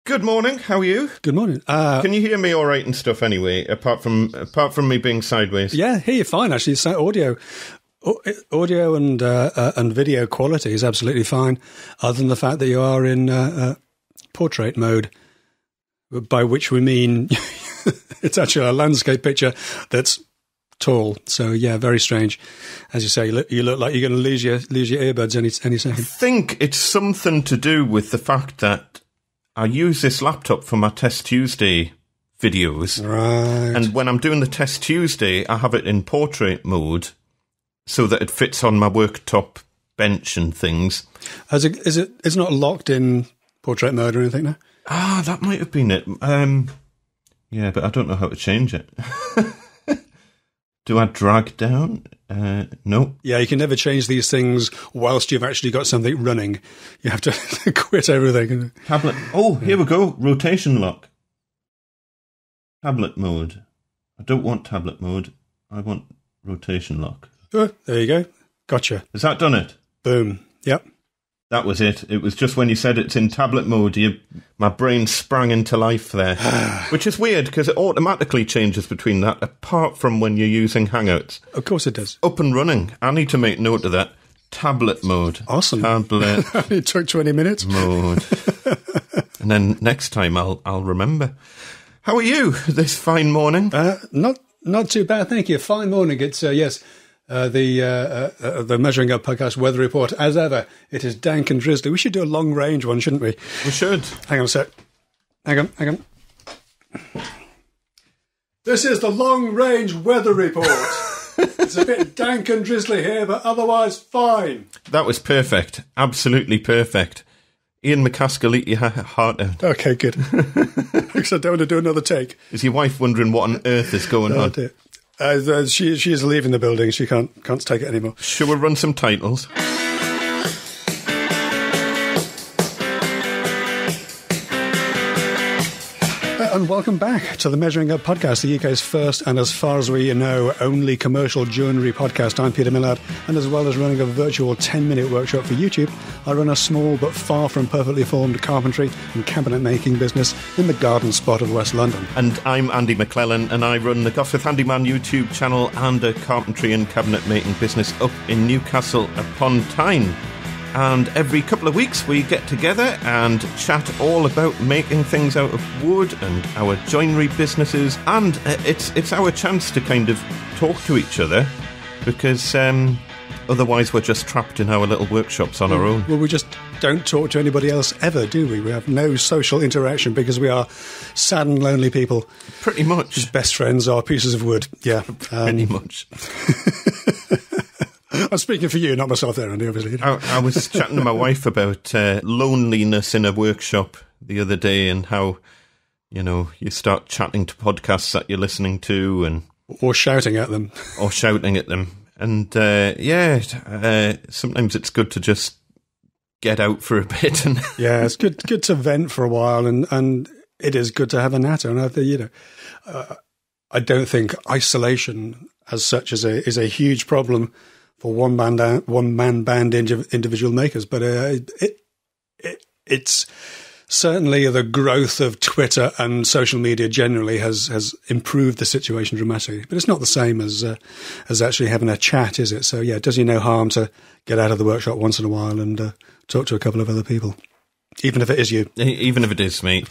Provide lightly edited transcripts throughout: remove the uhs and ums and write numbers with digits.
Good morning. How are you? Good morning. Can you hear me all right and stuff? Anyway, apart from me being sideways. Yeah, hear you fine. Actually, audio and video quality is absolutely fine. Other than the fact that you are in portrait mode, by which we mean it's actually a landscape picture that's tall. So yeah, very strange. As you say, you look like you're going to lose your earbuds any second. I think it's something to do with the fact that I use this laptop for my Test Tuesday videos. Right. And when I'm doing the Test Tuesday, I have it in portrait mode so that it fits on my worktop bench and things. It's not locked in portrait mode or anything now? That might have been it. Yeah, but I don't know how to change it. Do I drag down? No. Yeah, you can never change these things whilst you've actually got something running. You have to quit everything. Tablet. Oh, here we go. Rotation lock. Tablet mode. I don't want tablet mode. I want rotation lock. Oh, there you go. Gotcha. Has that done it? Boom. Yep. That was it. It was just when you said it's in tablet mode, my brain sprang into life there. Which is weird because it automatically changes between that, apart from when you're using Hangouts. Of course it does. Up and running. I need to make note of that. Tablet mode. Awesome. Tablet. It took 20 minutes. Mode. And then next time I'll remember. How are you this fine morning? Not too bad, thank you. Fine morning. It's, yes... the Measuring Up podcast weather report, as ever, it is dank and drizzly. We should do a long range one, shouldn't we? We should. Hang on a sec. Hang on. This is the long range weather report. It's a bit dank and drizzly here, but otherwise fine. That was perfect. Absolutely perfect. Ian McCaskill, eat your heart out. Okay, good. Because I don't want to do another take. Is your wife wondering what on earth is going on? Dear. She is leaving the building. She can't take it anymore. Shall we run some titles? And welcome back to the Measuring Up podcast, the UK's first and, as far as we know, only commercial joinery podcast. I'm Peter Millard, and as well as running a virtual 10-minute workshop for YouTube, I run a small but far from perfectly formed carpentry and cabinet making business in the garden spot of West London. And I'm Andy MacLellan, and I run the Gosforth Handyman YouTube channel and a carpentry and cabinet making business up in Newcastle upon Tyne. And every couple of weeks we get together and chat all about making things out of wood and our joinery businesses. And it's our chance to kind of talk to each other because otherwise we're just trapped in our little workshops on our own. Well, we just don't talk to anybody else ever, do we? We have no social interaction because we are sad and lonely people. Pretty much. Just best friends are pieces of wood. Yeah. Pretty much. I'm speaking for you, not myself there, Andy, obviously. I was chatting to my wife about loneliness in a workshop the other day and how, you start chatting to podcasts that you're listening to and... Or shouting at them. And, sometimes it's good to just get out for a bit. And yeah, it's good to vent for a while, and it is good to have a natter. And I think, I don't think isolation as such is a huge problem for one man band individual makers, but it's certainly the growth of Twitter and social media generally has improved the situation dramatically. But it's not the same as actually having a chat, is it? So yeah, it does you no harm to get out of the workshop once in a while and talk to a couple of other people, even if it is you, even if it is me.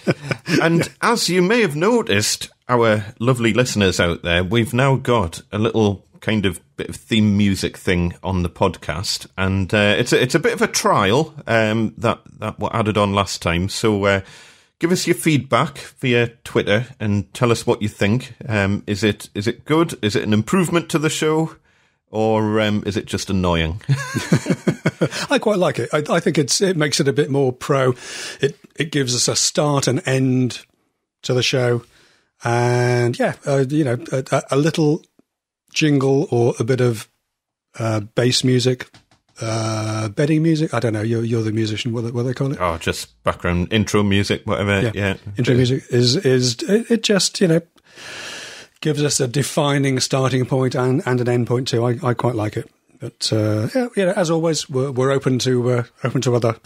And as you may have noticed, our lovely listeners out there, we've now got a little kind of bit of theme music thing on the podcast, and it's a bit of a trial that were added on last time. So give us your feedback via Twitter and tell us what you think. Is it good? Is it an improvement to the show, or is it just annoying? I quite like it. I think it makes it a bit more pro. It gives us a start and end to the show, and a little jingle or a bit of bass music, bedding music. I don't know. You're the musician. What they call it? Oh, just background intro music, whatever. Yeah. Intro music is it just gives us a defining starting point and an end point too. I quite like it. But as always, we're open to other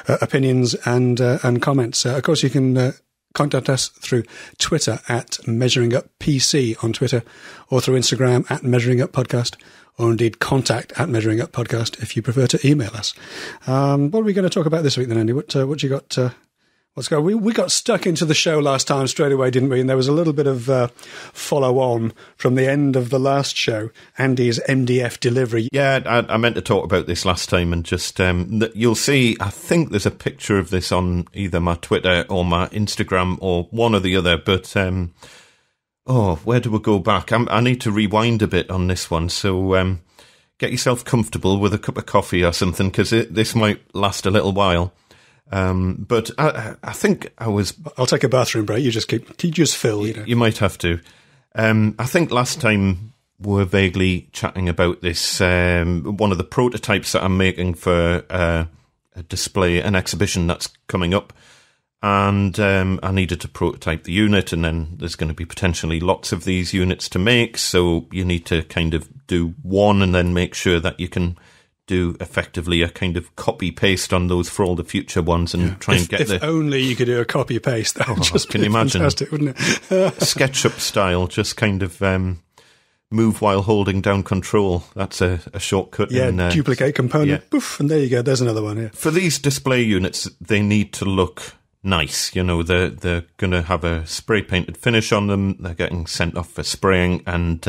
opinions and comments. Of course, you can contact us through Twitter at measuringuppc on Twitter, or through Instagram at measuringuppodcast, or indeed contact at measuringuppodcast if you prefer to email us. What are we going to talk about this week then, Andy? What you got? What's going on? We got stuck into the show last time straight away, didn't we? And there was a little bit of follow-on from the end of the last show, Andy's MDF delivery. Yeah, I meant to talk about this last time, and just you'll see, I think there's a picture of this on either my Twitter or my Instagram or one or the other, but where do we go back? I need to rewind a bit on this one, so get yourself comfortable with a cup of coffee or something, because this might last a little while. But I think I was... I'll take a bathroom break. You just fill, you know. You might have to. I think last time we were vaguely chatting about this, one of the prototypes that I'm making for a display, an exhibition that's coming up. And I needed to prototype the unit, and then there's going to be potentially lots of these units to make. So you need to kind of do one and then make sure that you can do effectively a kind of copy-paste on those for all the future ones, and try and get if only you could do a copy-paste. That would just can you imagine? Fantastic, wouldn't it? SketchUp style, just kind of move while holding down control. That's a shortcut. Yeah, duplicate component, poof, and there you go. There's another one, yeah. For these display units, they need to look nice. You know, they're going to have a spray-painted finish on them. They're getting sent off for spraying, and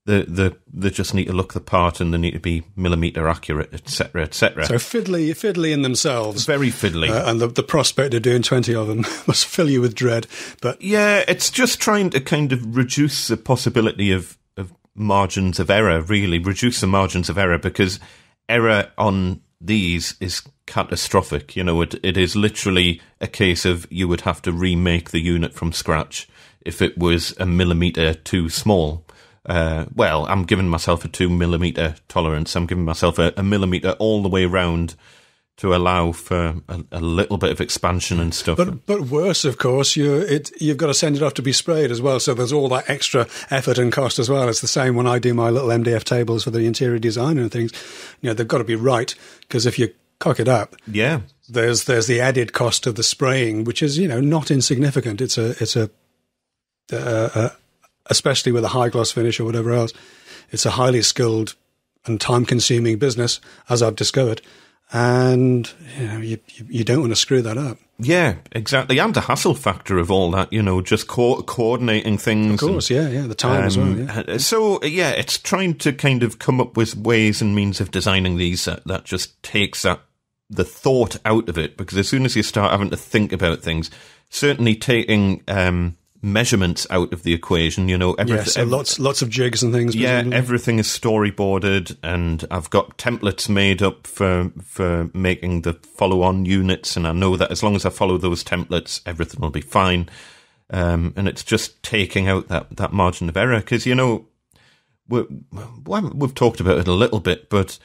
they just need to look the part, and they need to be millimetre accurate, etc., etc. So fiddly in themselves. Very fiddly. And the prospect of doing 20 of them must fill you with dread. But yeah, it's just trying to kind of reduce the possibility of margins of error, really. Reduce the margins of error, because error on these is catastrophic. You know, it is literally a case of you would have to remake the unit from scratch if it was a millimetre too small. Well, I'm giving myself a 2 millimetre tolerance. I'm giving myself a millimetre all the way round to allow for a little bit of expansion and stuff. But worse, of course, you've got to send it off to be sprayed as well. So there's all that extra effort and cost as well. It's the same when I do my little MDF tables for the interior designer and things. You know, they've got to be right, because if you cock it up, yeah, there's the added cost of the spraying, which is, you know, not insignificant. It's a especially with a high gloss finish or whatever else, it's a highly skilled and time-consuming business, as I've discovered. And you don't want to screw that up. Yeah, exactly. And the hassle factor of all that, you know, just coordinating things. Of course, the time as well. Yeah. So, yeah, it's trying to kind of come up with ways and means of designing these that just takes the thought out of it. Because as soon as you start having to think about things, certainly taking measurements out of the equation, you know. Lots of jigs and things. Yeah, everything is storyboarded, and I've got templates made up for making the follow-on units, and I know that as long as I follow those templates, everything will be fine. And it's just taking out that margin of error, because, you know, we've talked about it a little bit, but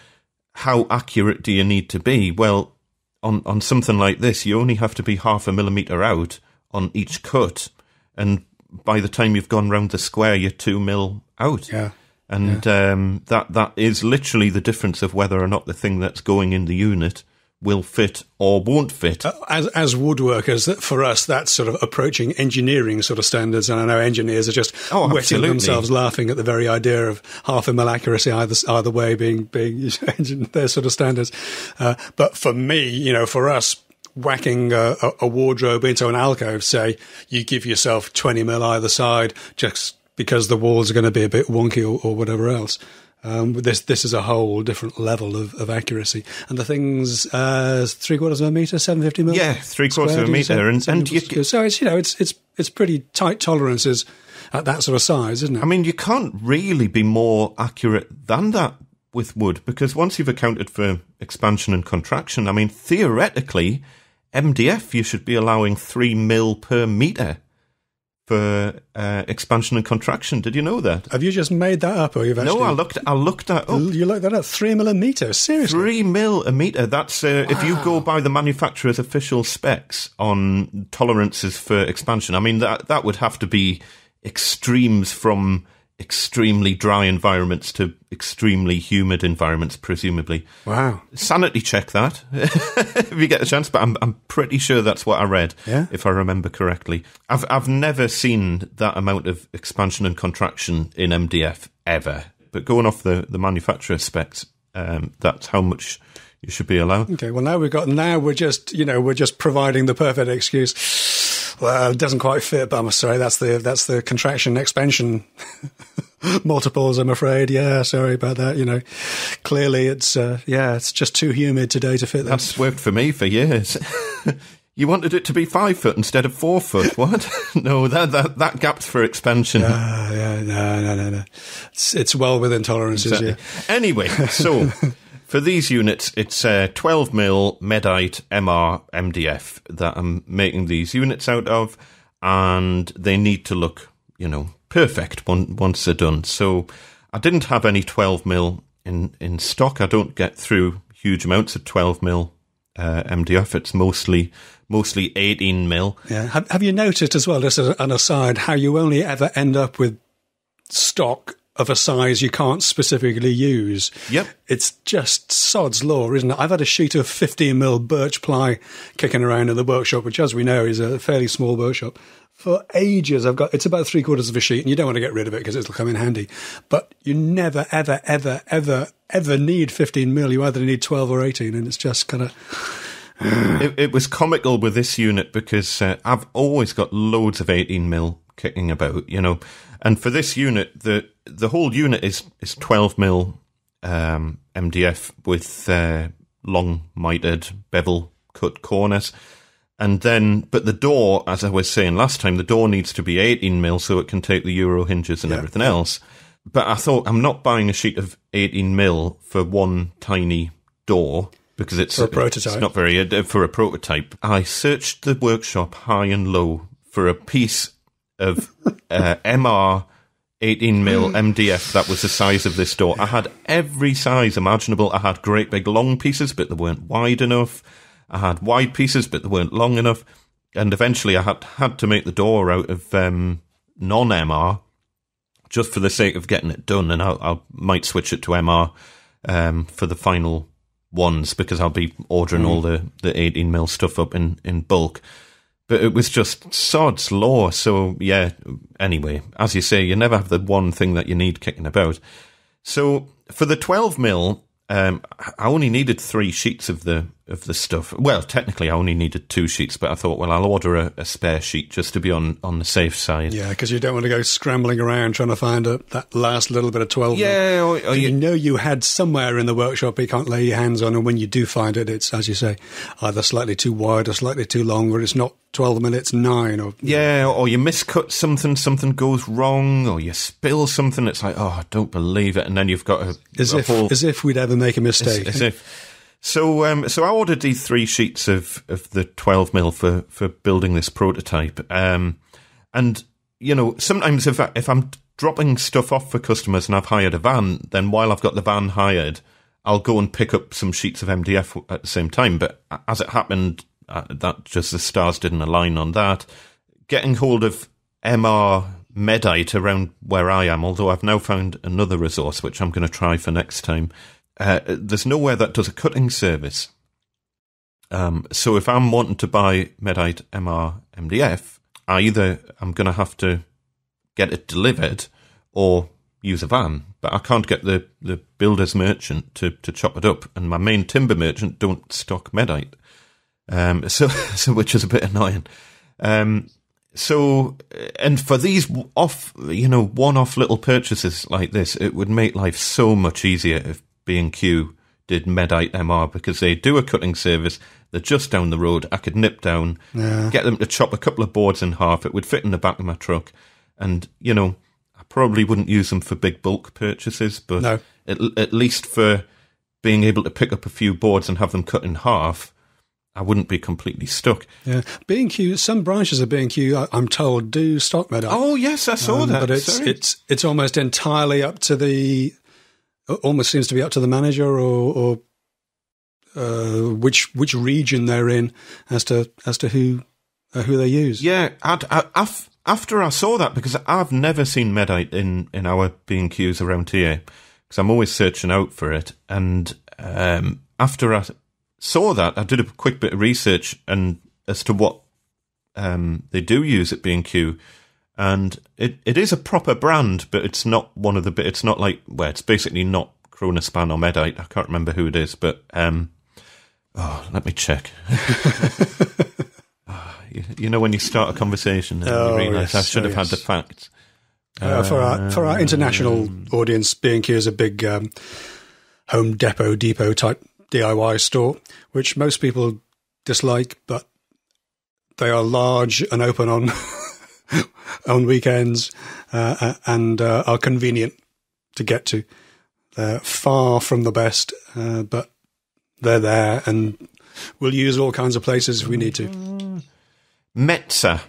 how accurate do you need to be? Well, on something like this, you only have to be 0.5 millimetre out on each cut, and by the time you've gone round the square, you're 2 mil out. Yeah. And that is literally the difference of whether or not the thing that's going in the unit will fit or won't fit. As woodworkers, for us, that's sort of approaching engineering sort of standards, and I know engineers are just wetting themselves laughing at the very idea of 0.5 mil accuracy either way being their sort of standards. But for me, you know, for us, whacking a wardrobe into an alcove, say, you give yourself 20 mil either side just because the walls are going to be a bit wonky or whatever else. This is a whole different level of accuracy. And the thing's 3/4 of a metre, 750 mil? Yeah, 3/4 of a metre. And so it's, you know, it's pretty tight tolerances at that sort of size, isn't it? I mean, you can't really be more accurate than that with wood, because once you've accounted for expansion and contraction, I mean, theoretically, MDF, you should be allowing 3 mil per metre for expansion and contraction. Did you know that? Have you just made that up, or you've actually... No, I looked that up. You looked that up? 3 mil a metre? Seriously? 3 mil a metre. That's wow. If you go by the manufacturer's official specs on tolerances for expansion. I mean, that would have to be extremes from extremely dry environments to extremely humid environments, presumably. Wow. Sanity check that if you get a chance, but I'm pretty sure that's what I read, if I remember correctly. I've never seen that amount of expansion and contraction in MDF ever, but going off the manufacturer specs, that's how much you should be allowed. Okay, well now we're just providing the perfect excuse. Well, it doesn't quite fit, but I'm sorry, that's the contraction expansion multiples, I'm afraid. Yeah, sorry about that. Clearly it's just too humid today to fit that. That's worked for me for years. You wanted it to be 5 foot instead of 4 foot. What? No, that gap's for expansion. No. It's well within tolerances. Exactly. Yeah. Anyway, so for these units, it's 12mm Medite MR MDF that I'm making these units out of, and they need to look, perfect once they're done. So I didn't have any 12mm in stock. I don't get through huge amounts of 12mm MDF. It's mostly 18mm. Yeah. Have you noticed as well, just as an aside, how you only ever end up with stock of a size you can't specifically use? Yep. It's just sod's law, isn't it? I've had a sheet of 15mm birch ply kicking around in the workshop, which, as we know, is a fairly small workshop. For ages, it's about 3/4 of a sheet, and you don't want to get rid of it because it'll come in handy. But you never, ever, ever, ever, ever need 15mm. You either need 12 or 18, and it's just kind of... It was comical with this unit because I've always got loads of 18mm kicking about, and for this unit, the whole unit is 12mm MDF with long mitered bevel cut corners. And then, but the door, as I was saying last time, the door needs to be 18mm so it can take the Euro hinges and everything else. But I thought, I'm not buying a sheet of 18mm for one tiny door because it's for a prototype. It's not very for a prototype. I searched the workshop high and low for a piece of MR 18mm MDF that was the size of this door. I had every size imaginable. I had great big long pieces, but they weren't wide enough. I had wide pieces, but they weren't long enough. And eventually I had to make the door out of non-MR just for the sake of getting it done. And I might switch it to MR for the final ones because I'll be ordering all the 18mm stuff up in bulk. But it was just sod's law. So, yeah, anyway, as you say, you never have the one thing that you need kicking about. So for the 12mm, I only needed 3 sheets of the stuff. Well, technically, I only needed 2 sheets, but I thought, well, I'll order a spare sheet just to be on the safe side. Yeah, because you don't want to go scrambling around trying to find that last little bit of 12. Yeah, or you had somewhere in the workshop you can't lay your hands on, and when you do find it, it's, as you say, either slightly too wide or slightly too long, or it's not 12mm, it's 9. Or you miscut something goes wrong, or you spill something. It's like, oh, I don't believe it, and then you've got as if we'd ever make a mistake. As if. So I ordered these 3 sheets of the 12mm for building this prototype. And sometimes if I'm dropping stuff off for customers and I've hired a van, then while I've got the van hired, I'll go and pick up some sheets of MDF at the same time. But as it happened, that just the stars didn't align on that. Getting hold of MR Medite around where I am, although I've now found another resource which I'm going to try for next time. There's nowhere that does a cutting service. So if I'm wanting to buy Medite MR MDF, either I'm going to have to get it delivered or use a van. But I can't get the builder's merchant to chop it up, and my main timber merchant don't stock Medite. So which is a bit annoying. So, and for these one-off little purchases like this, it would make life so much easier if B&Q did Medite MR, because they do a cutting service. They're just down the road. I could nip down, get them to chop a couple of boards in half. It would fit in the back of my truck. And, I probably wouldn't use them for big bulk purchases, but at least for being able to pick up a few boards and have them cut in half, I wouldn't be completely stuck. Yeah, B&Q, some branches of B&Q, I'm told, do stock Medite. Oh, yes, I saw that. But it's almost entirely up to almost seems to be up to the manager or which region they're in as to who they use. Yeah, after I saw that, because I've never seen Medite in our B&Qs around here, because I'm always searching out for it, and after I saw that, I did a quick bit of research and as to what they do use at B&Q, and it is a proper brand, but it's not one of the. It's not like it's basically not Kronospan or Medite. I can't remember who it is, but let me check. You know when you start a conversation and you realise I should have had the facts. For our international audience, B&Q is a big Home Depot type DIY store, which most people dislike, but they are large and open on on weekends and are convenient to get to. They're far from the best, but they're there, and we'll use all kinds of places if we need to. Metza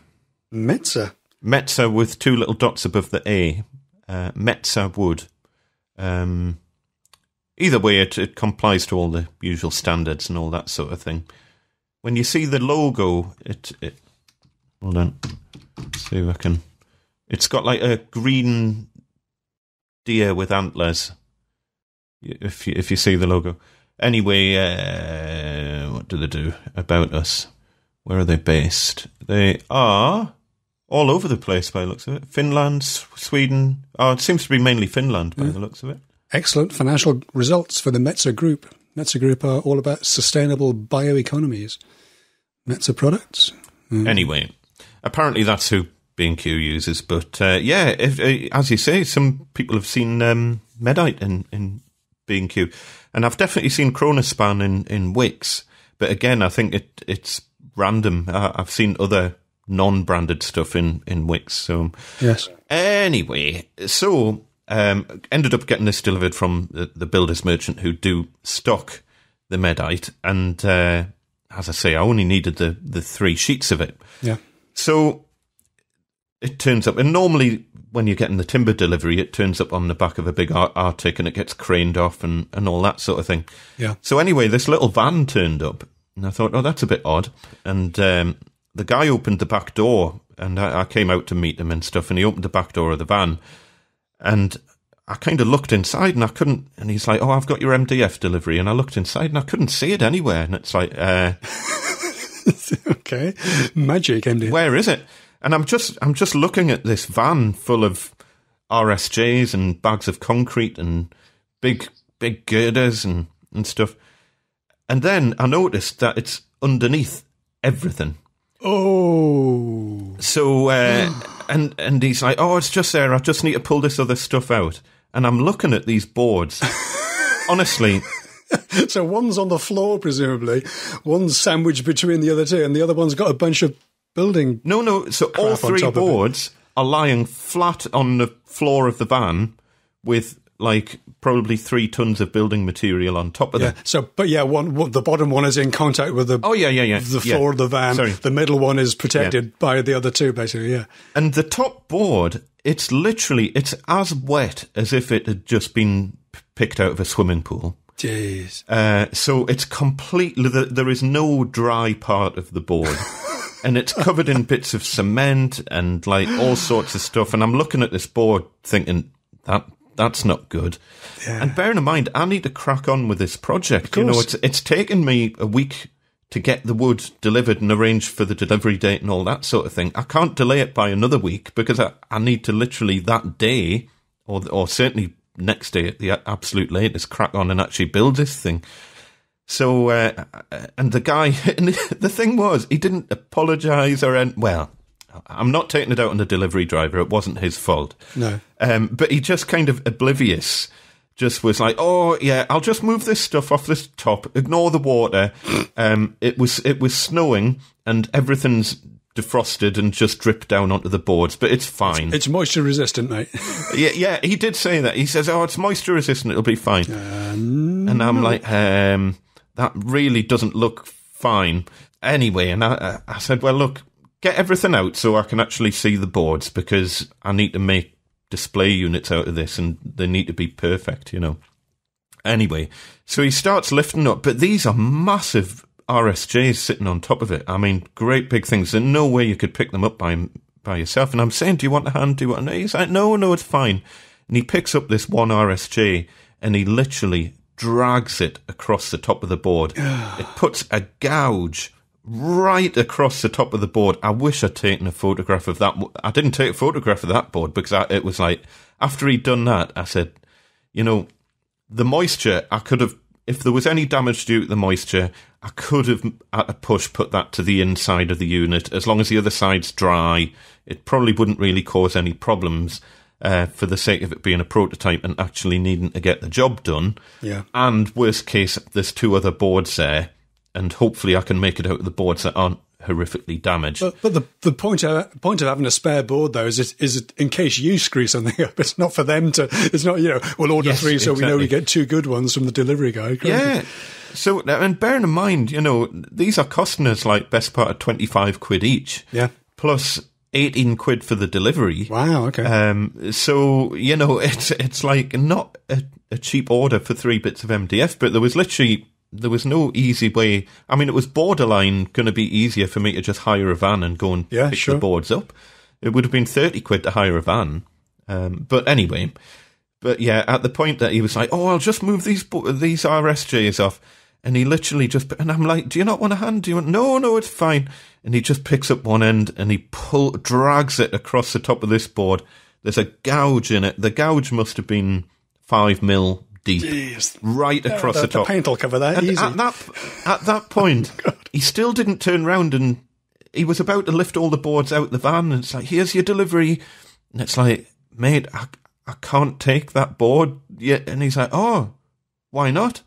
with 2 little dots above the A. Metza wood. Either way, it complies to all the usual standards and all that sort of thing. When you see the logo, it hold on, let's see if I can. It's got like a green deer with antlers. If you see the logo. Anyway, what do they do about us? Where are they based? They are all over the place by the looks of it. Finland, Sweden. Oh, it seems to be mainly Finland by the looks of it. Excellent financial results for the Metza Group. Metza Group are all about sustainable bioeconomies. Metza products. Anyway, apparently that's who B&Q uses. But as you say, some people have seen Medite in B&Q. And I've definitely seen Kronospan in Wix. But again, I think it's random. I've seen other non-branded stuff in Wix. So yes. Anyway, so ended up getting this delivered from the builder's merchant who do stock the Medite. And as I say, I only needed the 3 sheets of it. Yeah. So it turns up, and normally when you're getting the timber delivery, it turns up on the back of a big Arctic and it gets craned off and all that sort of thing. Yeah. So anyway, this little van turned up, and I thought, that's a bit odd. And the guy opened the back door, and I came out to meet him and stuff, and he opened the back door of the van, and I kind of looked inside, and I couldn't, and he's like, I've got your MDF delivery, and I looked inside, and I couldn't see it anywhere, and it's like, okay, magic, MDF. Where is it? And I'm just looking at this van full of RSJs and bags of concrete and big girders and stuff. And then I noticed that it's underneath everything. Oh. So, and he's like, it's just there. I just need to pull this other stuff out. And I'm looking at these boards. Honestly. So one's on the floor, presumably. One's sandwiched between the other 2, and the other one's got a bunch of building. No. So all 3 boards are lying flat on the floor of the van with like probably 3 tons of building material on top of them. So, but the bottom one is in contact with the the floor of the van. Sorry. The middle one is protected by the other 2, basically. Yeah. And the top board, it's as wet as if it had just been picked out of a swimming pool. Jeez. So it's completely. There is no dry part of the board. And it's covered in bits of cement and like all sorts of stuff. And I'm looking at this board thinking that's not good. Yeah. And bearing in mind, I need to crack on with this project. You know, it's taken me a week to get the wood delivered and arranged for the delivery date and all that sort of thing. I can't delay it by another week because I need to literally that day or certainly next day at the absolute latest crack on and actually build this thing. So, and the guy, and the thing was, he didn't apologise well, I'm not taking it out on the delivery driver. It wasn't his fault. No. But he just kind of oblivious, just was like, I'll just move this stuff off this top, ignore the water. It was snowing and everything's defrosted and just dripped down onto the boards, but it's fine. It's moisture resistant, mate. Yeah, he did say that. He says, it's moisture resistant, it'll be fine. And I'm like, that really doesn't look fine. Anyway, and I said, well, look, get everything out so I can actually see the boards because I need to make display units out of this and they need to be perfect, you know. Anyway, so he starts lifting up, but these are massive RSJs sitting on top of it. I mean, great big things. There's no way you could pick them up by by yourself. And I'm saying, do you want a hand? Do you want a... He's like, no, it's fine. And he picks up this one RSJ and he literally drags it across the top of the board. It puts a gouge right across the top of the board. I wish I'd taken a photograph of that. I didn't take a photograph of that board because it was like, after he'd done that, I said, the moisture, I could have, if there was any damage due to the moisture, I could have, at a push, put that to the inside of the unit. As long as the other side's dry, it probably wouldn't really cause any problems for the sake of it being a prototype and actually needing to get the job done. Yeah. And worst case, there's 2 other boards there, and hopefully I can make it out of the boards that aren't horrifically damaged. But the point of having a spare board, though, is in case you screw something up. It's not for them to. It's not, we'll order 3 so we know we get 2 good ones from the delivery guy. Correct? Yeah. So, and bearing in mind, these are costing us like best part of 25 quid each. Yeah. Plus 18 quid for the delivery. Wow. Okay. So, it's like not a cheap order for 3 bits of MDF, but there was no easy way. I mean, it was borderline going to be easier for me to just hire a van and go and pick the boards up. It would have been 30 quid to hire a van. But anyway, at the point that he was like, I'll just move these RSJs off. And he literally and I'm like, do you not want a hand? Do you want, no, it's fine. And he just picks up one end and he drags it across the top of this board. There's a gouge in it. The gouge must have been 5 mil deep. Jeez. Right across the top. The paint will cover that, and easy. At that point, he still didn't turn round, and he was about to lift all the boards out the van, and it's like, here's your delivery. And it's like, mate, I can't take that board yet. And he's like, oh, why not?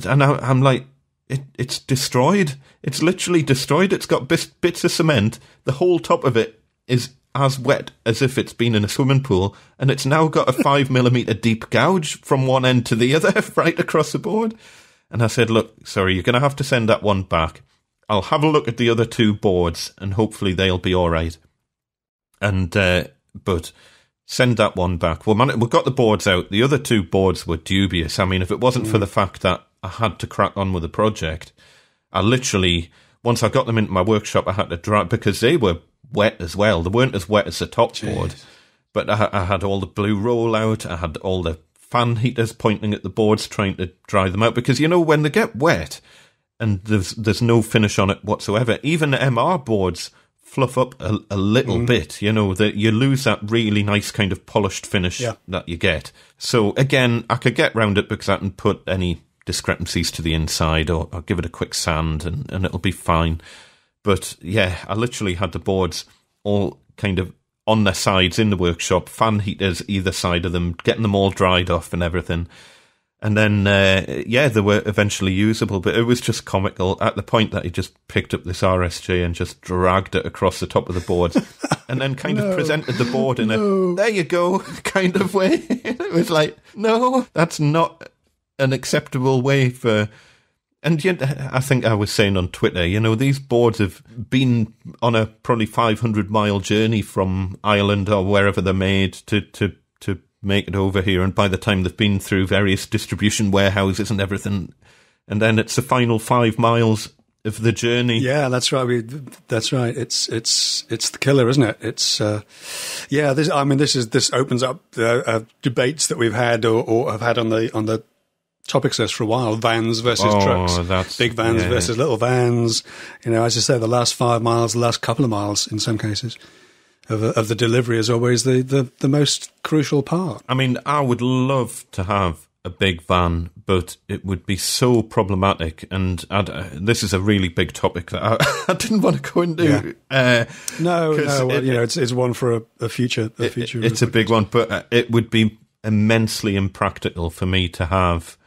And I'm like, it's destroyed. It's literally destroyed. It's got bits of cement. The whole top of it is as wet as if it's been in a swimming pool, and it's now got a 5 millimeter deep gouge from one end to the other, right across the board. And I said, look, sorry, you're going to have to send that one back. I'll have a look at the other 2 boards, and hopefully they'll be all right. And but send that one back. Well, man, we got the boards out. The other 2 boards were dubious. I mean, if it wasn't for the fact that I had to crack on with the project, I literally, once I got them into my workshop, I had to dry, because they were wet as well. They weren't as wet as the top board, but I had all the blue roll out. I had all the fan heaters pointing at the boards trying to dry them out, because when they get wet and there's no finish on it whatsoever, even the MR boards fluff up a little bit, that you lose that really nice kind of polished finish that you get. So again, I could get round it because I can put any discrepancies to the inside or give it a quick sand and it'll be fine. But I literally had the boards all kind of on their sides in the workshop, fan heaters either side of them, getting them all dried off and everything. And then, they were eventually usable, but it was just comical at the point that he just picked up this RSJ and just dragged it across the top of the boards and then kind of presented the board in a, there you go, kind of way. It was like, no, that's not an acceptable way for... And yet, I think I was saying on Twitter, these boards have been on a probably 500-mile journey from Ireland or wherever they're made to make it over here. And by the time they've been through various distribution warehouses and everything, and then it's the final 5 miles of the journey. Yeah, that's right. That's right. It's the killer, isn't it? It's this opens up debates that we've had or have had on the topics list for a while: vans versus trucks, big vans versus little vans. As you say, the last 5 miles, the last couple of miles, in some cases, of the delivery is always the most crucial part. I mean, I would love to have a big van, but it would be so problematic. And this is a really big topic that I didn't want to go into. Yeah. It's one for a future. It's a big one, but it would be immensely impractical for me to have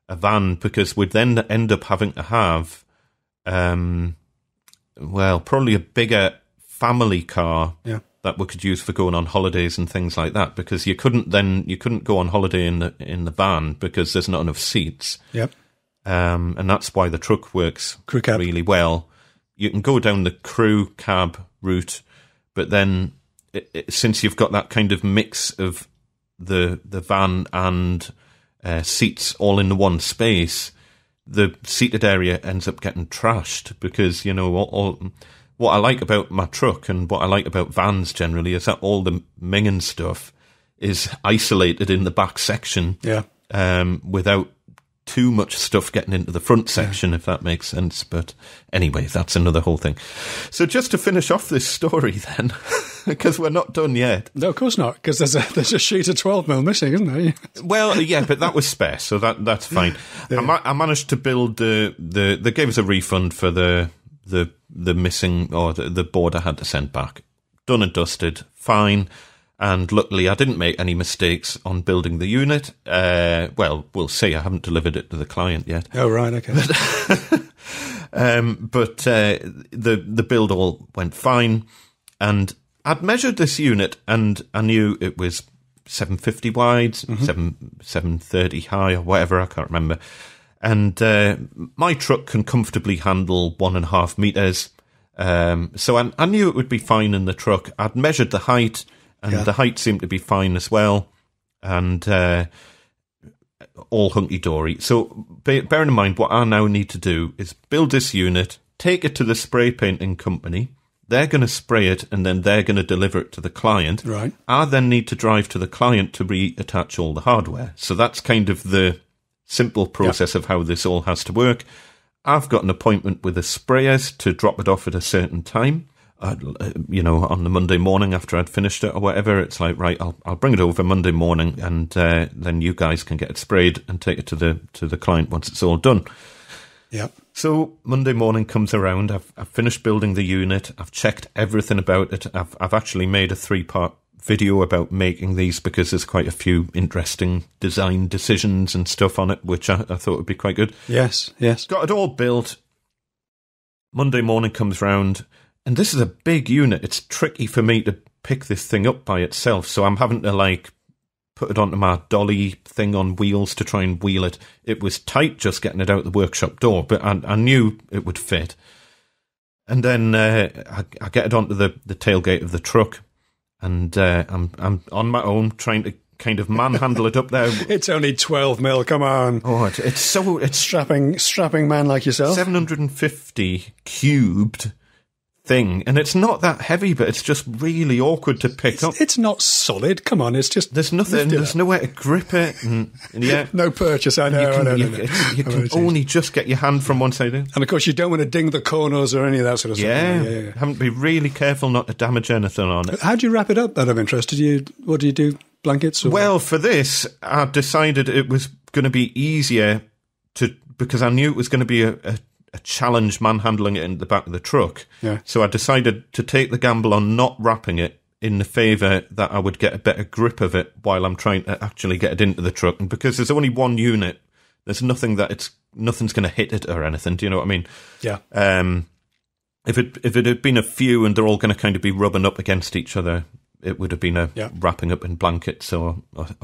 a van, because we'd then end up having to have, probably a bigger family car that we could use for going on holidays and things like that, because you couldn't go on holiday in the van because there's not enough seats. Yep. And that's why the truck works really well. You can go down the crew cab route, but then since you've got that kind of mix of the van and seats all in the one one seated area ends up getting trashed, because what I like about my truck and what I like about vans generally is that all the minging stuff is isolated in the back section, without too much stuff getting into the front section, if that makes sense. But anyway, that's another whole thing. So just to finish off this story then, because we're not done yet. No, of course not, because there's a sheet of 12mm missing, isn't there? Well, yeah, but that was spare, so that's fine. Yeah. I managed to build they gave us a refund for the missing, or the board I had to send back. Done and dusted, fine. And luckily, I didn't make any mistakes on building the unit. Well, we'll see. I haven't delivered it to the client yet. Oh, right, okay. But the build all went fine. And I'd measured this unit, and I knew it was 750 wide, 730 high, or whatever, I can't remember. And my truck can comfortably handle 1.5 meters. So I knew it would be fine in the truck. I'd measured the height, and the height seemed to be fine as well, and all hunky-dory. So bearing in mind, what I now need to do is build this unit, take it to the spray painting company. They're going to spray it, and then they're going to deliver it to the client. Right. I then need to drive to the client to reattach all the hardware. So that's kind of the simple process of how this all has to work. I've got an appointment with the sprayers to drop it off at a certain time. On the Monday morning after I'd finished it or whatever, it's like, right, I'll bring it over Monday morning, and then you guys can get it sprayed and take it to the client once it's all done. Yeah. So Monday morning comes around. I've finished building the unit. I've checked everything about it. I've actually made a 3-part video about making these, because there's quite a few interesting design decisions and stuff on it, which I thought would be quite good. Yes. Got it all built. Monday morning comes round. And this is a big unit. It's tricky for me to pick this thing up by itself. So I'm having to, put it onto my dolly thing on wheels to try and wheel it. It was tight just getting it out the workshop door, but I knew it would fit. And then I get it onto the tailgate of the truck, and I'm on my own trying to kind of manhandle it up there. It's only 12mm, come on. Oh, it's strapping man like yourself. 750 cubed thing, and it's not that heavy, but it's just really awkward to pick up. It's not solid. Come on, it's just there's nothing. There's nowhere to grip it, and no purchase. I know. You can only just get your hand from one side in, and of course you don't want to ding the corners or any of that sort of stuff. Yeah. Having to be really careful not to damage anything on it. How do you wrap it up? Out of interest, what do you do? Blankets? Or? Well, for this, I decided it was going to be easier because I knew it was going to be a challenge manhandling it in the back of the truck. Yeah. So I decided to take the gamble on not wrapping it, in the favour that I would get a better grip of it while I'm trying to actually get it into the truck. And because there's only one unit, there's nothing's going to hit it or anything. Do you know what I mean? Yeah. If it had been a few and they're all going to kind of be rubbing up against each other, it would have been wrapping up in blankets or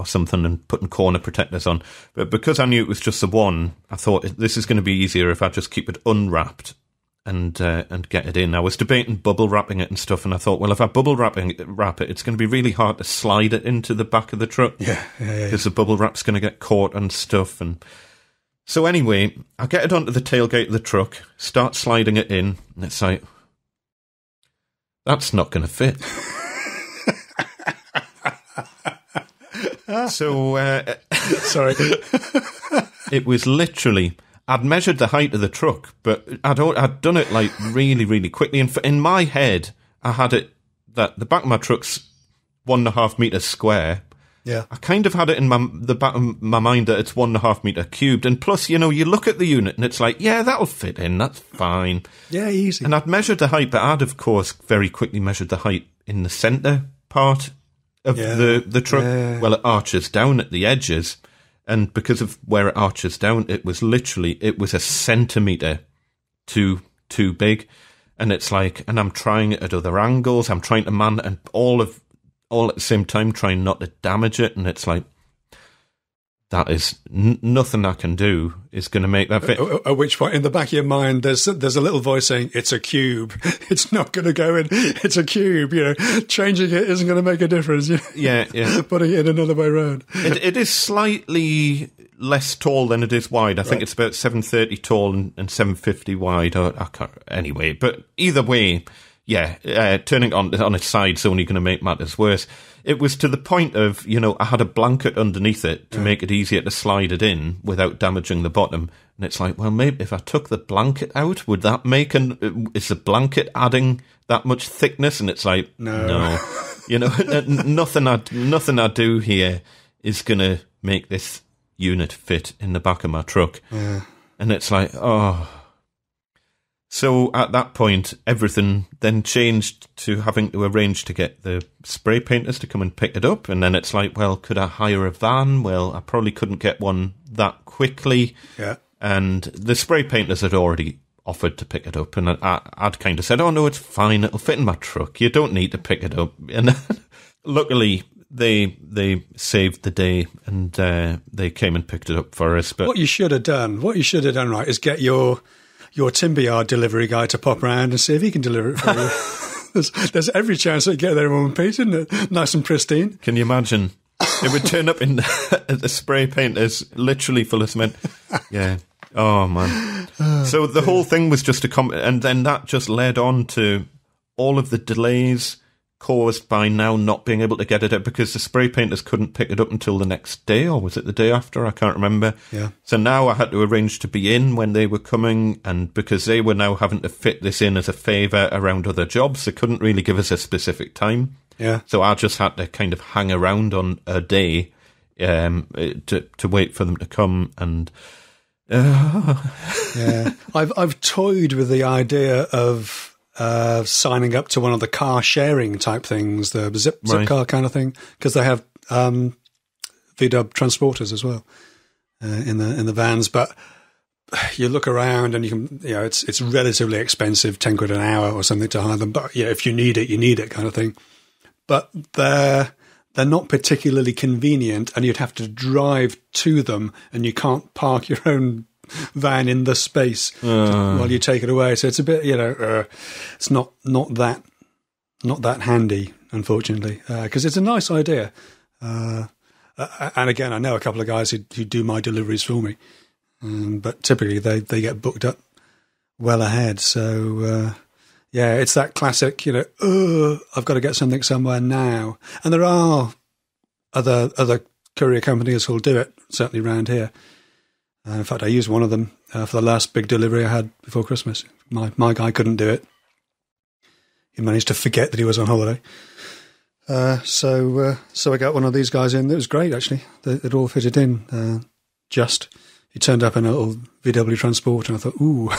something and putting corner protectors on. But because I knew it was just the one, I thought this is going to be easier if I just keep it unwrapped and get it in. I was debating bubble wrapping it and stuff, and I thought, well, if I bubble wrap it, it's going to be really hard to slide it into the back of the truck. Yeah. Because the bubble wrap's going to get caught and stuff. And so anyway, I get it onto the tailgate of the truck, start sliding it in, and it's like, that's not going to fit. So, sorry. It was literally, I'd measured the height of the truck, but I'd done it like really, really quickly. And in my head, I had it that the back of my truck's 1.5 meters square. Yeah. I kind of had it in the back of my mind that it's 1.5 meter cubed. And plus, you look at the unit and it's like, yeah, that'll fit in. That's fine. Yeah, easy. And I'd measured the height, but I'd, of course, very quickly measured the height in the centre part of the truck. Yeah. Well, it arches down at the edges, and because of where it arches down, it was a centimetre too big, and it's like, and I'm trying it at other angles, I'm trying to and all at the same time trying not to damage it, and it's like, that is nothing I can do is going to make that fit. At which point, in the back of your mind, there's a little voice saying, "It's a cube. It's not going to go in. It's a cube. Changing it isn't going to make a difference." Yeah. Putting it another way around. It is slightly less tall than it is wide. I think it's about 730 tall and 750 wide. I can't, anyway, but either way, turning it on its side is only going to make matters worse. It was to the point of, I had a blanket underneath it to make it easier to slide it in without damaging the bottom. And it's like, well, maybe if I took the blanket out, would that is the blanket adding that much thickness? And it's like, no. Nothing I do here is going to make this unit fit in the back of my truck. Yeah. And it's like, oh. So at that point, everything then changed to having to arrange to get the spray painters to come and pick it up. And then it's like, well, could I hire a van? Well, I probably couldn't get one that quickly. Yeah. And the spray painters had already offered to pick it up. And I'd kind of said, oh, no, it's fine. It'll fit in my truck. You don't need to pick it up. And luckily, they saved the day and they came and picked it up for us. But what you should have done, right, is get your timber yard delivery guy to pop around and see if he can deliver it for you. there's every chance that you get there in one piece, isn't it? Nice and pristine. Can you imagine? It would turn up in the spray painters literally full of cement. Yeah. Oh, man. So the whole thing was just and then that just led on to all of the delays caused by now not being able to get it out because the spray painters couldn't pick it up until the next day, or was it the day after? I can't remember. Yeah. So now I had to arrange to be in when they were coming, and because they were now having to fit this in as a favour around other jobs, they couldn't really give us a specific time. Yeah. So I just had to kind of hang around on a day to wait for them to come, and yeah, I've toyed with the idea of signing up to one of the car sharing type things, the zip car kind of thing, because they have VW transporters as well in the vans. But you look around and you can, it's relatively expensive, 10 quid an hour or something to hire them. But if you need it, you need it kind of thing. But they're not particularly convenient, and you'd have to drive to them, and you can't park your own van in the space while you take it away. So it's a bit, it's not that handy, unfortunately, because it's a nice idea. And again, I know a couple of guys who do my deliveries for me, but typically they get booked up well ahead. So it's that classic, I've got to get something somewhere now. And there are other courier companies who'll do it, certainly around here. In fact, I used one of them for the last big delivery I had before Christmas. My guy couldn't do it. He managed to forget that he was on holiday. So I got one of these guys in. It was great, actually. It all fitted in. He turned up in a little VW transport, and I thought, ooh,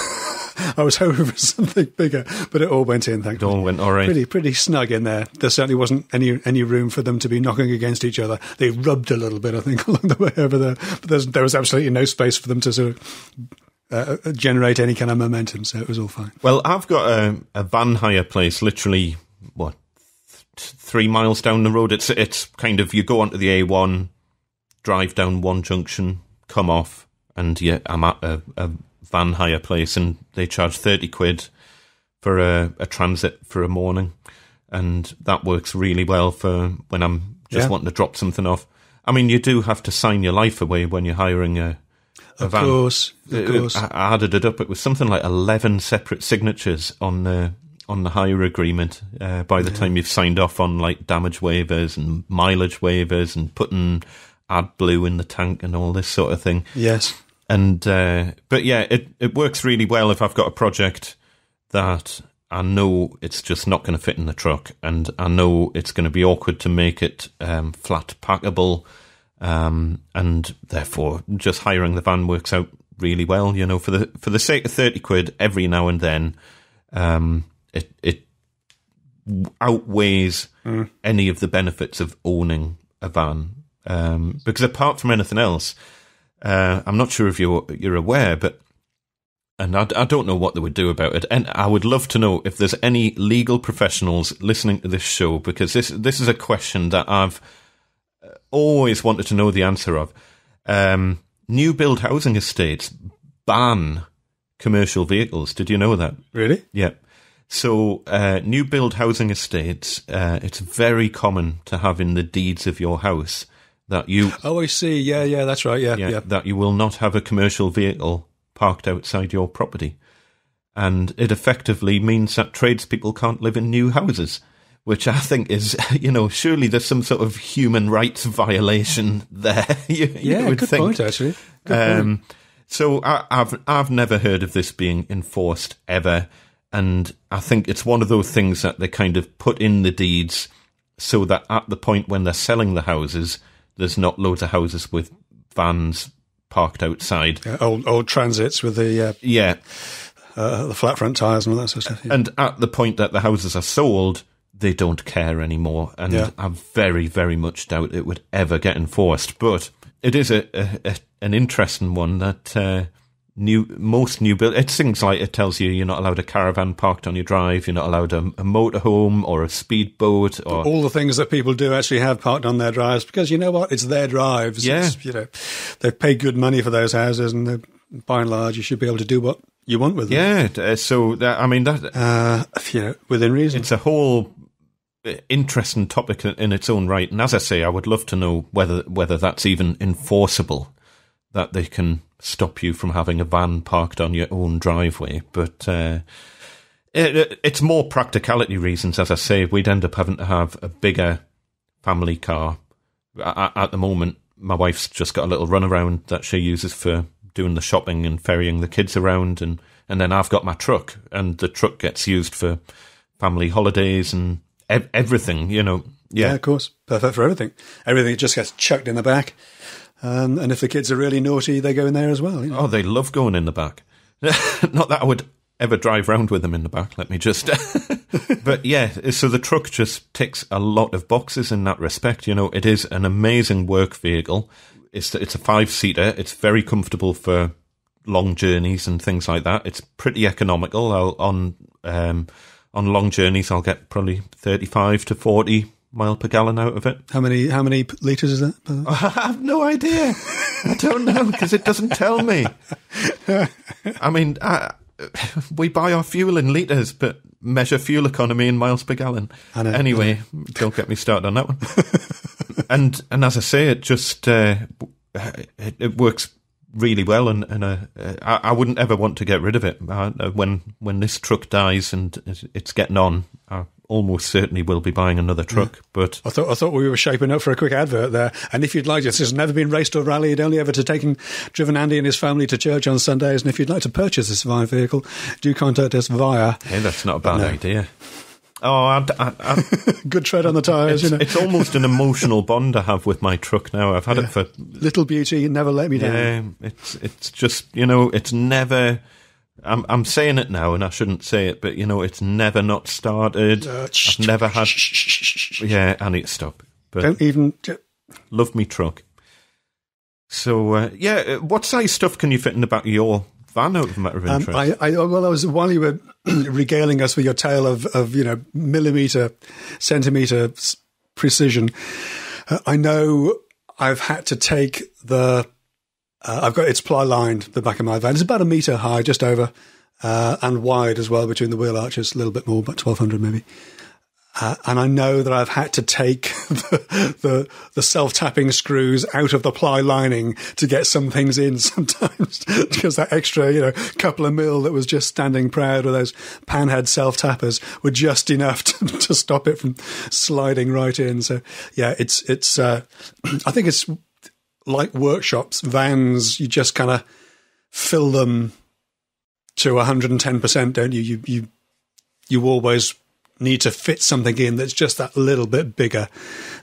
I was hoping for something bigger, but it all went in, thankfully. It all went all right. Pretty snug in there. There certainly wasn't any room for them to be knocking against each other. They rubbed a little bit, I think, along the way over there. But there was absolutely no space for them to sort of generate any kind of momentum, so it was all fine. Well, I've got a van hire place literally, 3 miles down the road. It's kind of, you go onto the A1, drive down one junction, come off, and I'm at a van hire place, and they charge 30 quid for a transit for a morning, and that works really well for when I'm just wanting to drop something off. I mean, you do have to sign your life away when you're hiring a van. Of course. I added it up. It was something like 11 separate signatures on the hire agreement by the time you've signed off on like damage waivers and mileage waivers and putting AdBlue in the tank and all this sort of thing. Yes. And but yeah, it works really well if I've got a project that I know it's just not going to fit in the truck, and I know it's going to be awkward to make it flat packable, and therefore just hiring the van works out really well. For the sake of 30 quid every now and then, it outweighs any of the benefits of owning a van, because apart from anything else. I'm not sure if you're aware, and I don't know what they would do about it. And I would love to know if there's any legal professionals listening to this show, because this is a question that I've always wanted to know the answer of. New build housing estates ban commercial vehicles. Did you know that? Really? Yeah. So new build housing estates, it's very common to have in the deeds of your house that you... Oh, I see. Yeah, that's right. Yeah. That you will not have a commercial vehicle parked outside your property. And it effectively means that tradespeople can't live in new houses, which I think is, surely there's some sort of human rights violation there. you would good think. point, actually. Good point. So I've never heard of this being enforced ever, and I think it's one of those things that they kind of put in the deeds so that at the point when they're selling the houses, there's not loads of houses with vans parked outside. Old transits with the the flat front tyres and all that sort of stuff. Yeah. And at the point that the houses are sold, they don't care anymore, and I very, very much doubt it would ever get enforced. But it is an interesting one that most new build. It's things like it tells you you're not allowed a caravan parked on your drive, you're not allowed a motorhome or a speedboat, or all the things that people do actually have parked on their drives, because you know what, it's their drives. Yeah, they've paid good money for those houses, and by and large, you should be able to do what you want with them. Yeah, so that within reason. It's a whole interesting topic in its own right, and as I say, I would love to know whether that's even enforceable, that they can stop you from having a van parked on your own driveway. But it's more practicality reasons. As I say, we'd end up having to have a bigger family car. At the moment, my wife's just got a little runaround that she uses for doing the shopping and ferrying the kids around, and then I've got my truck, and the truck gets used for family holidays and everything, Yeah, of course. Perfect for everything. Everything just gets chucked in the back. And if the kids are really naughty, they go in there as well. Oh, they love going in the back. Not that I would ever drive round with them in the back, let me just... But yeah, so the truck just ticks a lot of boxes in that respect. It is an amazing work vehicle. It's a 5-seater. It's very comfortable for long journeys and things like that. It's pretty economical. On long journeys, I'll get probably 35 to 40 mile per gallon out of it. How many litres is that? I have no idea. I don't know, because it doesn't tell me. I mean, we buy our fuel in litres, but measure fuel economy in miles per gallon. Anyway, don't get me started on that one. And as I say, it just it works really well, and I wouldn't ever want to get rid of it. When this truck dies and it's getting on, I almost certainly will be buying another truck. Yeah. But I thought we were shaping up for a quick advert there. And if you'd like, this has never been raced or rallied, only ever driven Andy and his family to church on Sundays. And if you'd like to purchase this fine vehicle, do contact us via. Hey, that's not a bad idea. Oh, good tread on the tyres. It's almost an emotional bond I have with my truck now. I've had it for little beauty, never let me down. Yeah, it's just it's never. I'm saying it now, and I shouldn't say it, but it's never not started. I've never had. Yeah, I need to stop. But don't even love me truck. So what size stuff can you fit in the back of your van, out of a matter of interest? While you were regaling us with your tale of millimetre, centimetre precision, I know I've had to take it's ply lined, the back of my van. It's about 1 metre high, just over, and wide as well between the wheel arches, a little bit more, about 1,200 maybe. And I know that I've had to take the self-tapping screws out of the ply lining to get some things in sometimes, because that extra, couple of mil that was just standing proud of those panhead self-tappers were just enough to stop it from sliding right in. So yeah, it's I think it's like workshops, vans, you just kind of fill them to 110%, don't you? You always need to fit something in that's just that little bit bigger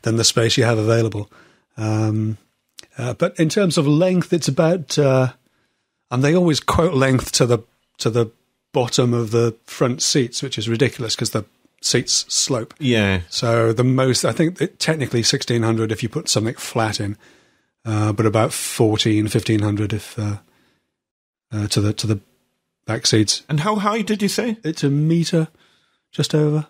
than the space you have available. But in terms of length, it's about, and they always quote length to the bottom of the front seats, which is ridiculous because the seats slope. Yeah. So the most, I think technically 1,600 if you put something flat in, but about 1,500 if to the back seats. And how high did you say? It's 1 metre. Just over.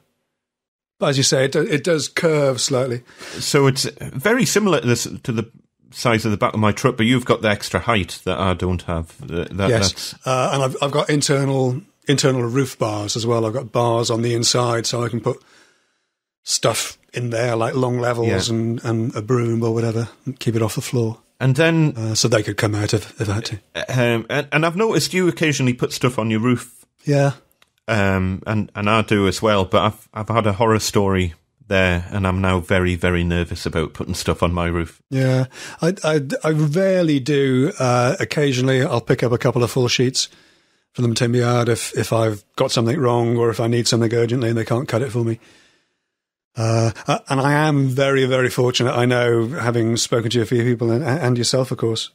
But as you say, it does curve slightly. So it's very similar to the size of the back of my truck, but you've got the extra height that I don't have. Yes, and I've got internal roof bars as well. I've got bars on the inside, so I can put stuff in there, like long levels and a broom or whatever, and keep it off the floor. And then... so they could come out if they had to. And I've noticed you occasionally put stuff on your roof Yeah. And I do as well, but I've had a horror story there, and I'm now very, very nervous about putting stuff on my roof. Yeah, I rarely do. Occasionally, I'll pick up a couple of full sheets from the timber yard if I've got something wrong or if I need something urgently and they can't cut it for me. And I am very, very fortunate. I know, having spoken to a few people and yourself, of course,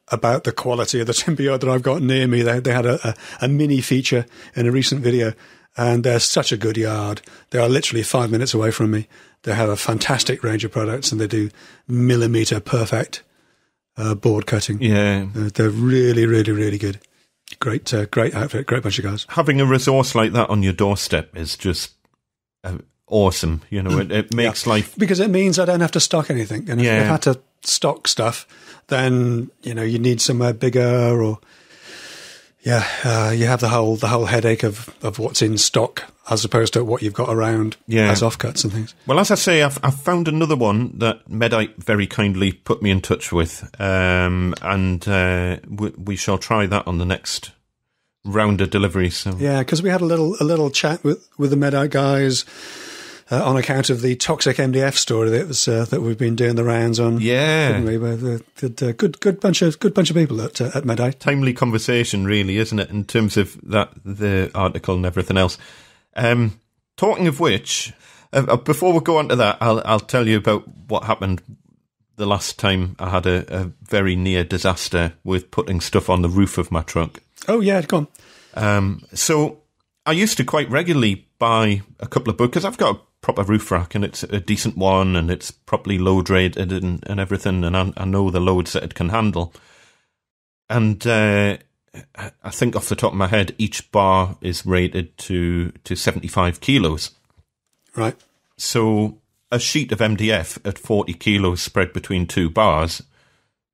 about the quality of the timber yard that I've got near me. They had a mini feature in a recent video. And they're such a good yard. They are literally 5 minutes away from me. They have a fantastic range of products, and they do millimetre perfect board cutting. Yeah. They're really, really, really good. Great outfit, great bunch of guys. Having a resource like that on your doorstep is just awesome. You know, it makes life... Because it means I don't have to stock anything. And if I had to stock stuff, then, you need somewhere bigger or... Yeah, you have the whole headache of what's in stock as opposed to what you've got around as offcuts and things. Well, as I say, I've found another one that Medite very kindly put me in touch with, and we shall try that on the next round of delivery. So yeah, because we had a little chat with the Medite guys. On account of the toxic MDF story that we've been doing the rounds on, didn't we? Good bunch of people at Medite. Timely conversation, really, isn't it? In terms of the article and everything else. Talking of which, before we go on to that, I'll tell you about what happened the last time I had a very near disaster with putting stuff on the roof of my truck. Oh yeah, go on. So I used to quite regularly buy a couple of books because I've got a proper roof rack and it's a decent one and it's properly load rated and everything, and I know the loads that it can handle. And I think off the top of my head, each bar is rated to 75 kilos. Right. So a sheet of MDF at 40 kilos spread between two bars,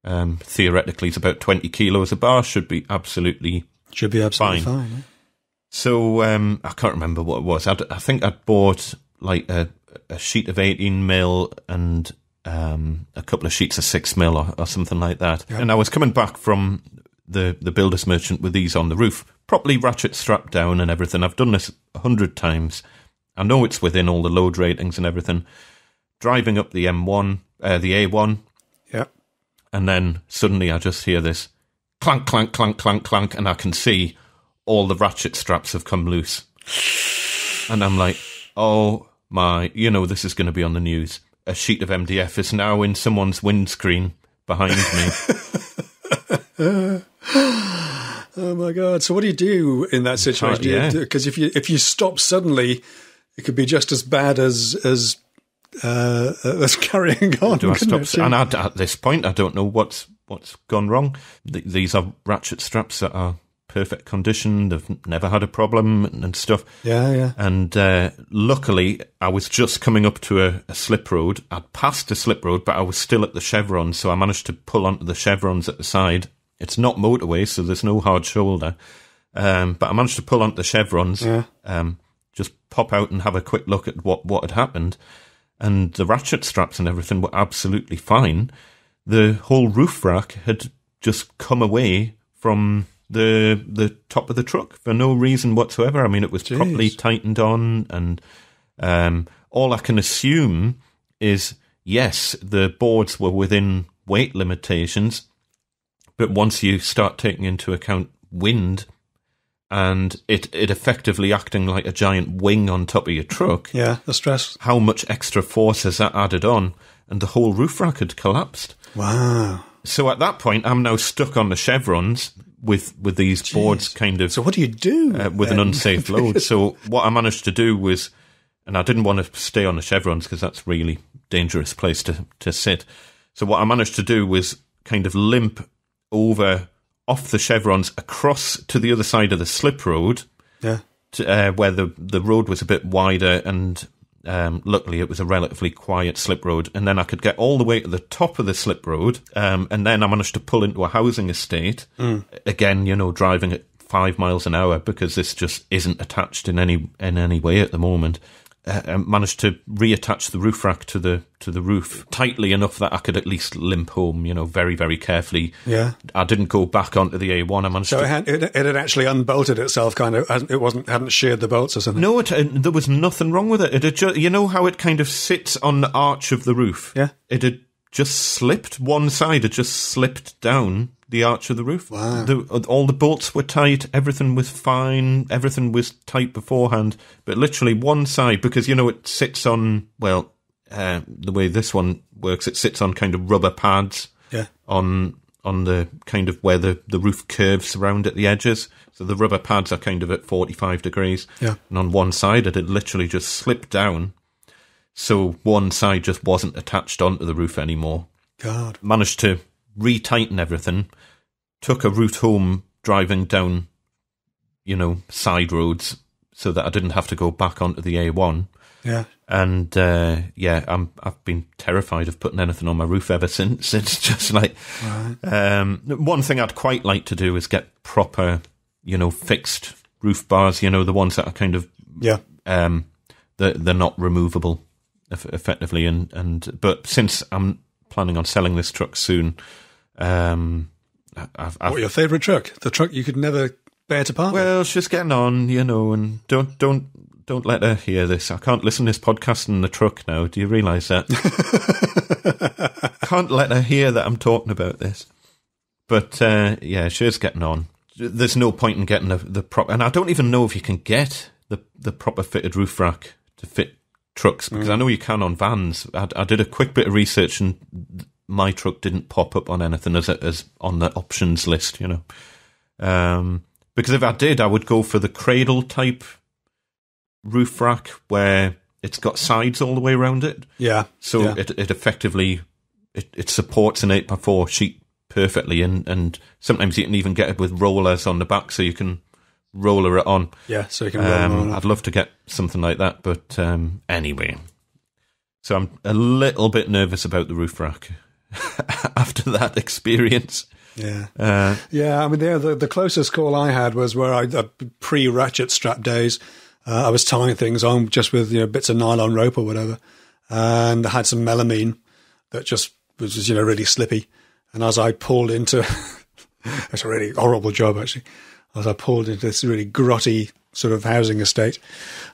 theoretically is about 20 kilos a bar, should be absolutely fine. Yeah. So I can't remember what it was. I think I'd bought like a sheet of 18 mil and a couple of sheets of 6 mil or something like that. Yeah. And I was coming back from the builder's merchant with these on the roof, properly ratchet strapped down and everything. I've done this 100 times. I know it's within all the load ratings and everything. Driving up the M1, the A1. Yeah. And then suddenly I just hear this clank, clank, clank, clank, clank, and I can see all the ratchet straps have come loose. And I'm like, oh my, this is going to be on the news. A sheet of MDF is now in someone's windscreen behind me. Oh my God. So what do you do in that situation? Because if you stop suddenly, it could be just as bad as carrying on. Do I stop? And at this point, I don't know what's gone wrong. These are ratchet straps that are perfect condition. They've never had a problem and stuff. Yeah. And luckily, I was just coming up to a slip road. I'd passed a slip road, but I was still at the chevrons, so I managed to pull onto the chevrons at the side. It's not motorway, so there's no hard shoulder. But I managed to pull onto the chevrons, just pop out and have a quick look at what had happened. And the ratchet straps and everything were absolutely fine. The whole roof rack had just come away from the top of the truck for no reason whatsoever. I mean, it was properly tightened on, and all I can assume is, yes, the boards were within weight limitations, but once you start taking into account wind and it effectively acting like a giant wing on top of your truck, the stress, how much extra force has that added on? And the whole roof rack had collapsed. Wow. So at that point, I'm now stuck on the chevrons with these boards kind of... So what do you do? With an unsafe load. So what I managed to do was, and I didn't want to stay on the chevrons because that's a really dangerous place to sit. So what I managed to do was kind of limp over off the chevrons across to the other side of the slip road, to, where the road was a bit wider, and luckily it was a relatively quiet slip road, and then I could get all the way to the top of the slip road, and then I managed to pull into a housing estate, again, driving at 5 miles an hour, because this just isn't attached in any way at the moment. managed to reattach the roof rack to the roof tightly enough that I could at least limp home, very, very carefully. Yeah. I didn't go back onto the A1. I managed So it had actually unbolted itself, kind of. It hadn't sheared the bolts or something. No, there was nothing wrong with it. It had you know how it kind of sits on the arch of the roof? Yeah. It had just slipped. One side had just slipped down the arch of the roof. Wow. All the bolts were tight. Everything was fine. Everything was tight beforehand. But literally one side, because, it sits on, the way this one works, it sits on kind of rubber pads. Yeah. On the kind of where the roof curves around at the edges. So the rubber pads are kind of at 45 degrees. Yeah. And on one side, it had literally just slipped down. So one side just wasn't attached onto the roof anymore. God. Managed to retighten everything. Took a route home driving down, side roads so that I didn't have to go back onto the A1. Yeah. And, I've been terrified of putting anything on my roof ever since. It's just like, one thing I'd quite like to do is get proper, fixed roof bars, the ones that are kind of, they're not removable effectively. But since I'm planning on selling this truck soon, What, your favourite truck? The truck you could never bear to part with? Well, she's getting on, and don't let her hear this. I can't listen to this podcast in the truck now. Do you realise that? Can't let her hear that I'm talking about this. But, she's getting on. There's no point in getting the proper... And I don't even know if you can get the proper fitted roof rack to fit trucks, because I know you can on vans. I did a quick bit of research, and my truck didn't pop up on anything as on the options list, because if I did, I would go for the cradle type roof rack where it's got sides all the way around it. Yeah. So it effectively it supports an 8x4 sheet perfectly, and sometimes you can even get it with rollers on the back, so you can roller it on. Yeah, so you can roll it. I'd love to get something like that, but anyway. So I'm a little bit nervous about the roof rack after that experience. Yeah. I mean, the closest call I had was where I pre-ratchet strap days. I was tying things on just with bits of nylon rope or whatever, and I had some melamine that just was really slippy. And as I pulled into, it's a really horrible job actually. As I pulled into this really grotty sort of housing estate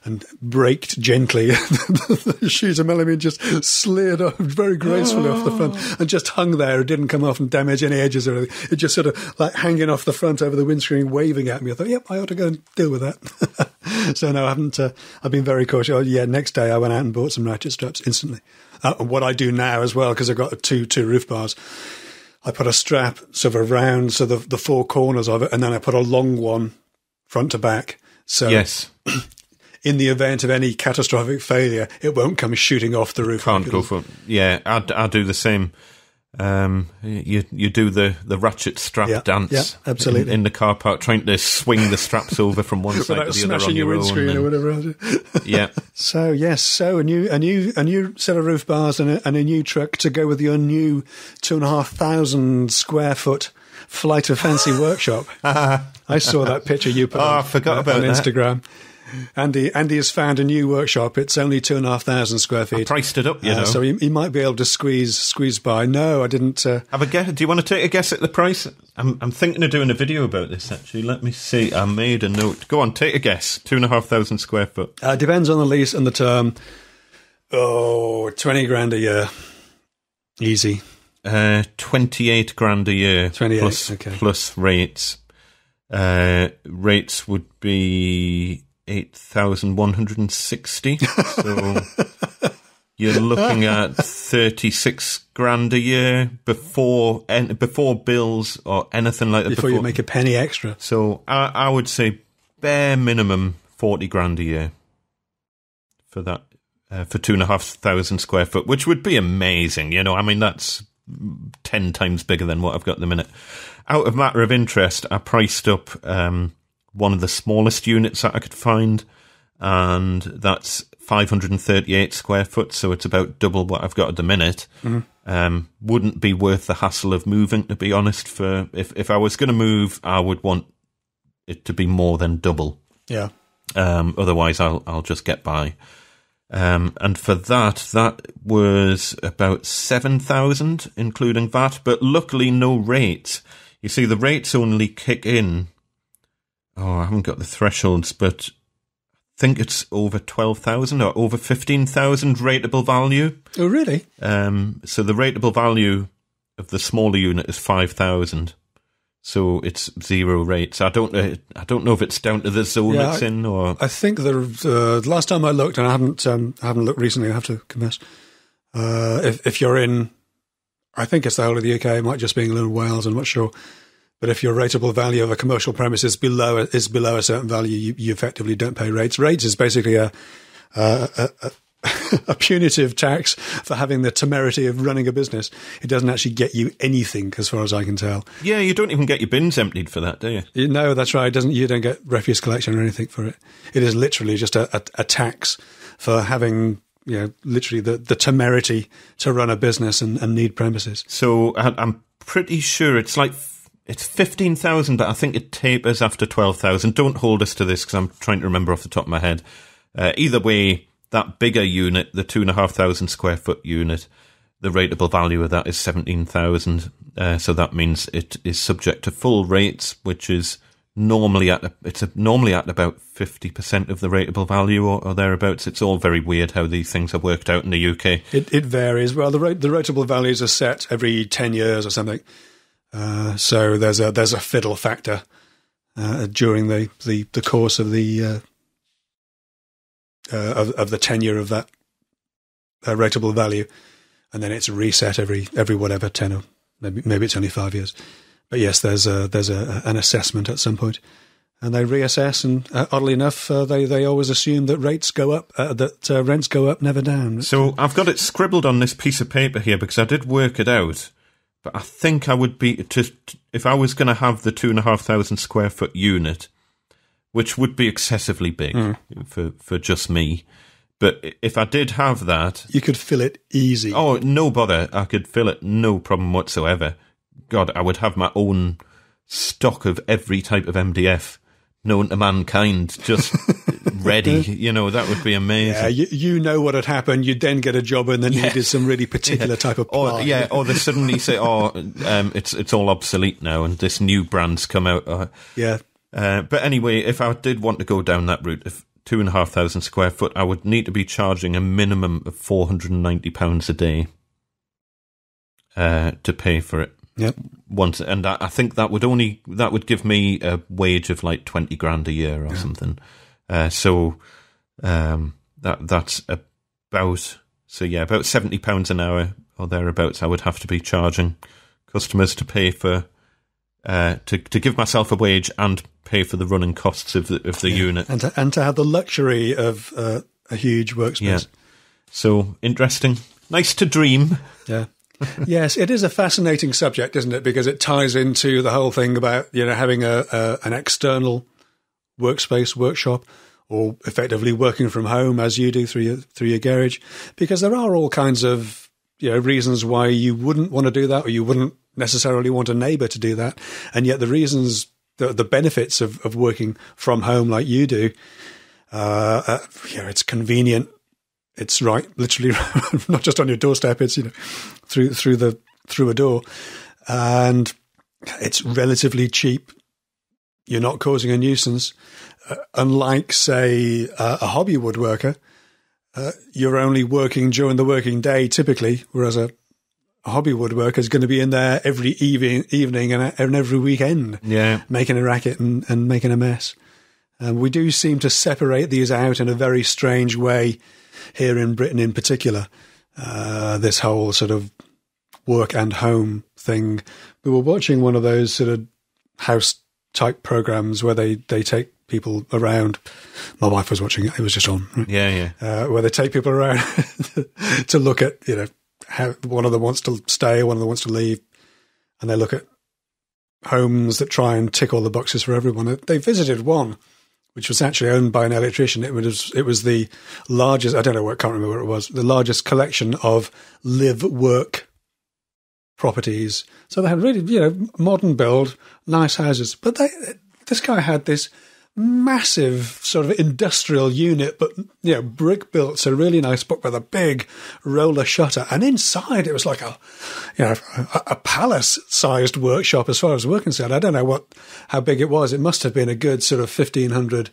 and braked gently, the sheet of melamine just slid off very gracefully off the front and just hung there. It didn't come off and damage any edges or anything. It just sort of like hanging off the front over the windscreen, waving at me. I thought, yep, I ought to go and deal with that. So no, I haven't. I've been very cautious. Oh, yeah, next day I went out and bought some ratchet straps instantly. What I do now as well, because I've got two roof bars, I put a strap sort of around the four corners of it, and then I put a long one front to back. So yes, in the event of any catastrophic failure, it won't come shooting off the roof. Can't go for. Yeah, I do the same. You do the ratchet strap dance, yeah, absolutely, in the car park, trying to swing the straps over from one side to the other on your windscreen own, or whatever else. Yeah. So yes, a new set of roof bars and a new truck to go with your new 2,500 square foot Flight of Fancy workshop. I saw that picture you put I forgot about on that. Instagram. Andy has found a new workshop. It's only 2,500 square feet. I priced it up, so he might be able to squeeze by. No, I didn't. Have a guess. Do you want to take a guess at the price? I'm thinking of doing a video about this, actually. Let me see. I made a note. Go on, take a guess. 2,500 square foot. Depends on the lease and the term. 20 grand a year. Easy. 28 grand a year. 28, plus rates. Rates would be 8,160. So you're looking at 36 grand a year before bills or anything like that. Before you make a penny extra. So I would say bare minimum 40 grand a year for that, for 2,500 square foot, which would be amazing. I mean, that's 10 times bigger than what I've got at the minute. Out of matter of interest, I priced up one of the smallest units that I could find, and that's 538 square foot, so it's about double what I've got at the minute. Mm-hmm. Wouldn't be worth the hassle of moving, to be honest. For if I was going to move, I would want it to be more than double. Yeah. Otherwise, I'll just get by. And for that was about 7,000, including VAT, but luckily no rates. You see, the rates only kick in, I haven't got the thresholds, but I think it's over 12,000 or over 15,000 rateable value. Oh, really? So the rateable value of the smaller unit is 5,000. So it's zero rates. I don't know if it's down to the zone it's in, or I think the last time I looked, and I haven't looked recently, I have to confess. If you're in, I think it's the whole of the UK. It might just be England and Wales. I'm not sure. But if your rateable value of a commercial premise is below a certain value, you effectively don't pay rates. Rates is basically a punitive tax for having the temerity of running a business. It doesn't actually get you anything, as far as I can tell. Yeah, you don't even get your bins emptied for that, do you? No, that's right. You don't get refuse collection or anything for it. It is literally just a tax for having, literally the temerity to run a business and need premises. So I'm pretty sure it's 15,000, but I think it tapers after 12,000. Don't hold us to this because I'm trying to remember off the top of my head. Either way, that bigger unit, the 2,500 square foot unit, the rateable value of that is 17,000. So that means it is subject to full rates, which is normally at about 50% of the rateable value or thereabouts. It's all very weird how these things are worked out in the UK. It varies. Well, the rateable values are set every 10 years or something. So there's a fiddle factor during the course of the tenure of that rateable value, and then it's reset every whatever 10 or maybe it's only 5 years. But yes, there's an assessment at some point, and they reassess. And oddly enough, they always assume that rates go up, that rents go up, never down. So I've got it scribbled on this piece of paper here because I did work it out. But I think I would be if I was going to have the 2,500 square foot unit, which would be excessively big for just me. But if I did have that, you could fill it easy. Oh, no bother! I could fill it, no problem whatsoever. God, I would have my own stock of every type of MDF known to mankind, just ready. That would be amazing. Yeah, you know what had happened. You'd then get a job and then needed some really particular type of ply. Or they suddenly say, it's all obsolete now and this new brand's come out. But anyway, if I did want to go down that route of 2,500 square foot, I would need to be charging a minimum of £490 a day to pay for it. Yep. Once, and I think that would give me a wage of like 20 grand a year or something. That's about £70 an hour or thereabouts. I would have to be charging customers to pay for to give myself a wage and pay for the running costs of the unit, and to have the luxury of a huge workspace. Yeah. So interesting, nice to dream. Yeah. Yes, it is a fascinating subject, isn't it? Because it ties into the whole thing about having an external workspace, workshop, or effectively working from home as you do through your garage. Because there are all kinds of reasons why you wouldn't want to do that, or you wouldn't necessarily want a neighbour to do that, and yet the reasons, the benefits of working from home like you do, it's convenient. It's right, literally, not just on your doorstep. It's through a door, and it's relatively cheap. You're not causing a nuisance, unlike, say, a hobby woodworker. You're only working during the working day typically, whereas a hobby woodworker is going to be in there every evening and every weekend, making a racket and making a mess. And we do seem to separate these out in a very strange way. Here in Britain in particular, this whole sort of work and home thing. We were watching one of those sort of house-type programs where they take people around. My wife was watching it. It was just on. Right? Yeah. Where they take people around to look at, how one of them wants to stay, one of them wants to leave. And they look at homes that try and tick all the boxes for everyone. They visited one, which was actually owned by an electrician. It was the largest, I can't remember what it was, the largest collection of live-work properties. So they had really, modern build, nice houses. But this guy had this massive sort of industrial unit, but brick built, so really nice, but with a big roller shutter. And inside it was like a palace-sized workshop as far as we're concerned. I don't know how big it was. It must have been a good sort of 1,500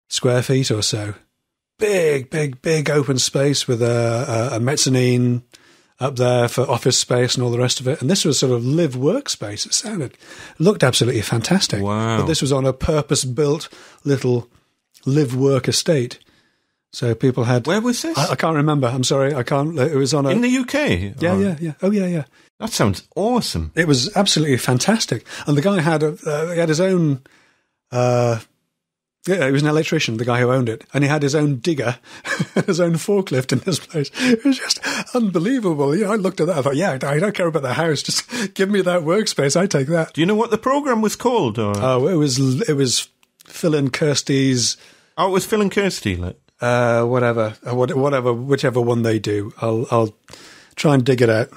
square feet or so. Big open space with a mezzanine up there for office space and all the rest of it. And this was sort of live workspace. It looked absolutely fantastic. Wow. But this was on a purpose-built little live work estate. So people had... Where was this? I can't remember. I'm sorry. I can't... It was on a... In the UK? Yeah. Oh, yeah. That sounds awesome. It was absolutely fantastic. And the guy had his own... he was an electrician, the guy who owned it, and he had his own digger, his own forklift in this place. It was just unbelievable. I looked at that, I thought, I don't care about the house, just give me that workspace, I take that. Do you know what the programme was called? Or? Oh, it was Phil and Kirsty's... Oh, it was Phil and Kirsty, like? Whichever one they do. I'll try and dig it out.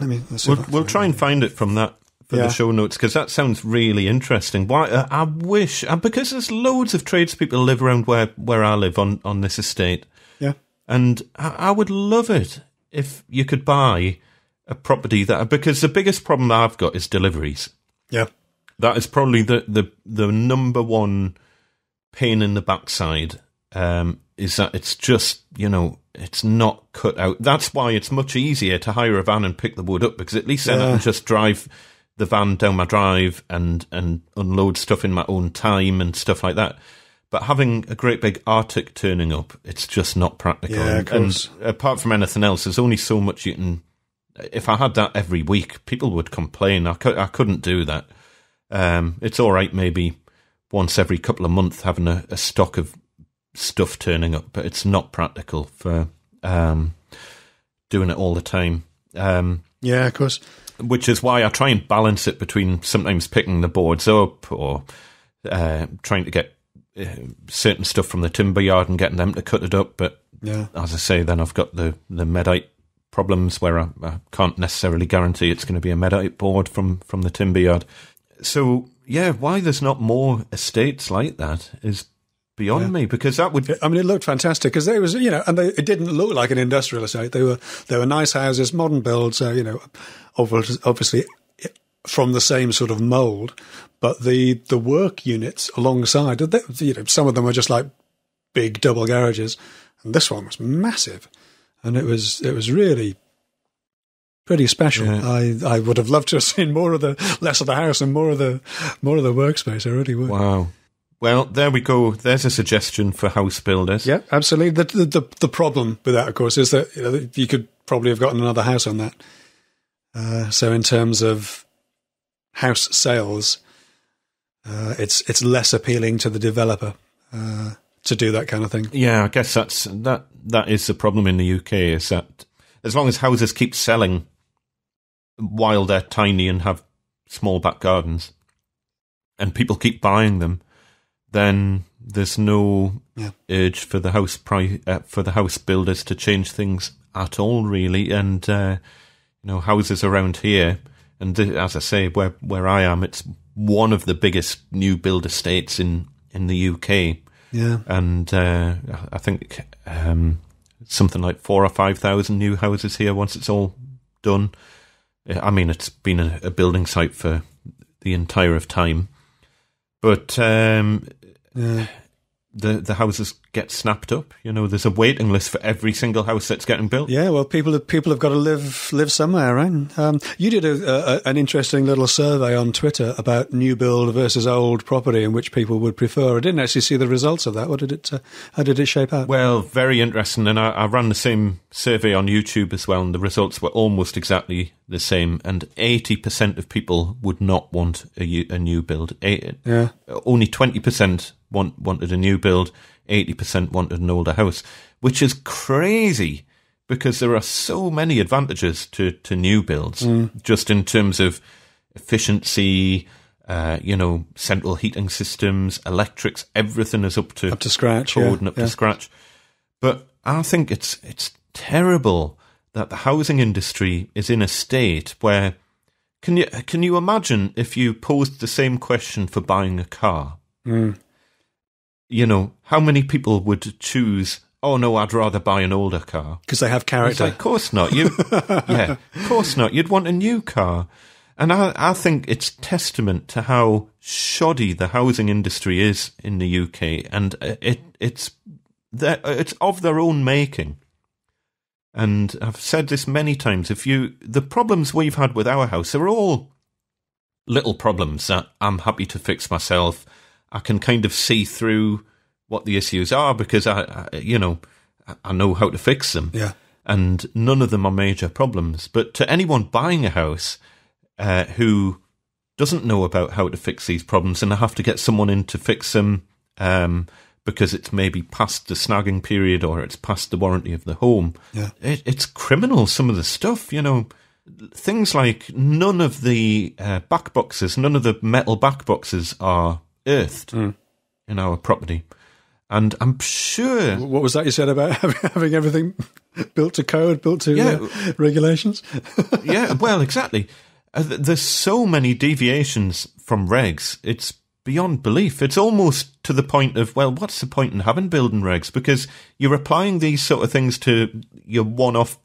We'll try and find it from that. For the show notes, because that sounds really interesting. Why? I wish, because there's loads of tradespeople live around where I live on this estate. Yeah. And I would love it if you could buy a property because the biggest problem I've got is deliveries. Yeah. That is probably the number one pain in the backside, is that it's just, it's not cut out. That's why it's much easier to hire a van and pick the wood up, because at least then I can just drive the van down my drive and unload stuff in my own time and stuff like that. But having a great big Arctic turning up, it's just not practical. Yeah, of course. And apart from anything else, there's only so much you can... If I had that every week, people would complain. I couldn't do that. It's all right maybe once every couple of months having a stock of stuff turning up, but it's not practical for doing it all the time. Yeah, of course. Which is why I try and balance it between sometimes picking the boards up or trying to get certain stuff from the timber yard and getting them to cut it up. But as I say, then I've got the Medite problems where I can't necessarily guarantee it's going to be a Medite board from the timber yard. So, why there's not more estates like that is beyond me, because that would... I mean, it looked fantastic, because there was, and it didn't look like an industrial estate. They were nice houses, modern builds, obviously from the same sort of mould, but the work units alongside, some of them were just like big double garages, and this one was massive, and it was really pretty special. Yeah. I would have loved to have seen less of the house and more of the workspace. I really would. Wow. Well, there we go. There's a suggestion for house builders. Yeah, absolutely. The problem with that, of course, is that you could probably have gotten another house on that. So in terms of house sales, it's less appealing to the developer to do that kind of thing. Yeah, I guess that is the problem in the UK, is that as long as houses keep selling while they're tiny and have small back gardens, and people keep buying them, then there's no urge for the house builders to change things at all, really. And houses around here, and as I say, where I am, it's one of the biggest new build estates in the UK. Yeah, and I think something like 4,000 or 5,000 new houses here once it's all done. I mean, it's been a building site for the entire of time. But the houses get snapped up. There's a waiting list for every single house that's getting built. Yeah, well, people have got to live somewhere, right? You did an interesting little survey on Twitter about new build versus old property and which people would prefer. I didn't actually see the results of that. How did it shape out? Well, very interesting. And I ran the same survey on YouTube as well, and the results were almost exactly the same. And 80% of people would not want a new build. Only 20% wanted a new build, 80% wanted an older house, which is crazy because there are so many advantages to new builds, just in terms of efficiency, central heating systems, electrics, everything is up to scratch, code and up to scratch. But I think it's terrible that the housing industry is in a state where, can you imagine if you posed the same question for buying a car? how many people would choose, oh no, I'd rather buy an older car? Because they have character. It's like, of course not. Of course not. You'd want a new car. And I think it's testament to how shoddy the housing industry is in the UK, and it's of their own making. And I've said this many times. The problems we've had with our house are all little problems that I'm happy to fix myself. I can kind of see through what the issues are because I know how to fix them. Yeah. And none of them are major problems. But to anyone buying a house who doesn't know about how to fix these problems, and I have to get someone in to fix them because it's maybe past the snagging period or it's past the warranty of the home. Yeah. It's criminal, some of the stuff, Things like none of the back boxes, none of the metal back boxes are earthed in our property. And I'm sure... What was that you said about having everything built to code, built to regulations? Yeah, well, exactly. There's so many deviations from regs, it's beyond belief. It's almost to the point of, well, what's the point in having building regs? Because you're applying these sort of things to your one-off,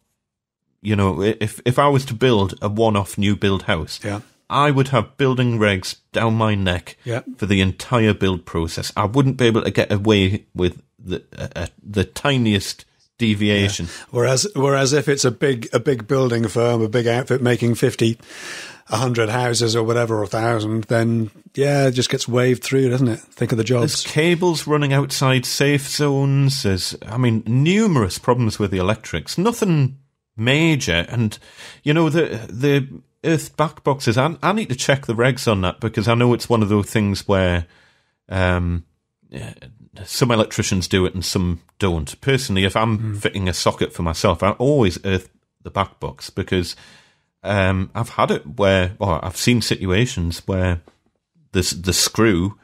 if I was to build a one-off new build house, I would have building regs down my neck for the entire build process. I wouldn't be able to get away with the tiniest deviation. Yeah. Whereas if it's a big building firm, a big outfit making 50, 100 houses or whatever, or 1,000, then it just gets waved through, doesn't it? Think of the jobs. There's cables running outside safe zones. There's, numerous problems with the electrics. Nothing major. And, the earth back boxes, I need to check the regs on that because I know it's one of those things where some electricians do it and some don't. Personally, if I'm fitting a socket for myself, I always earth the back box because I've had it I've seen situations where the screw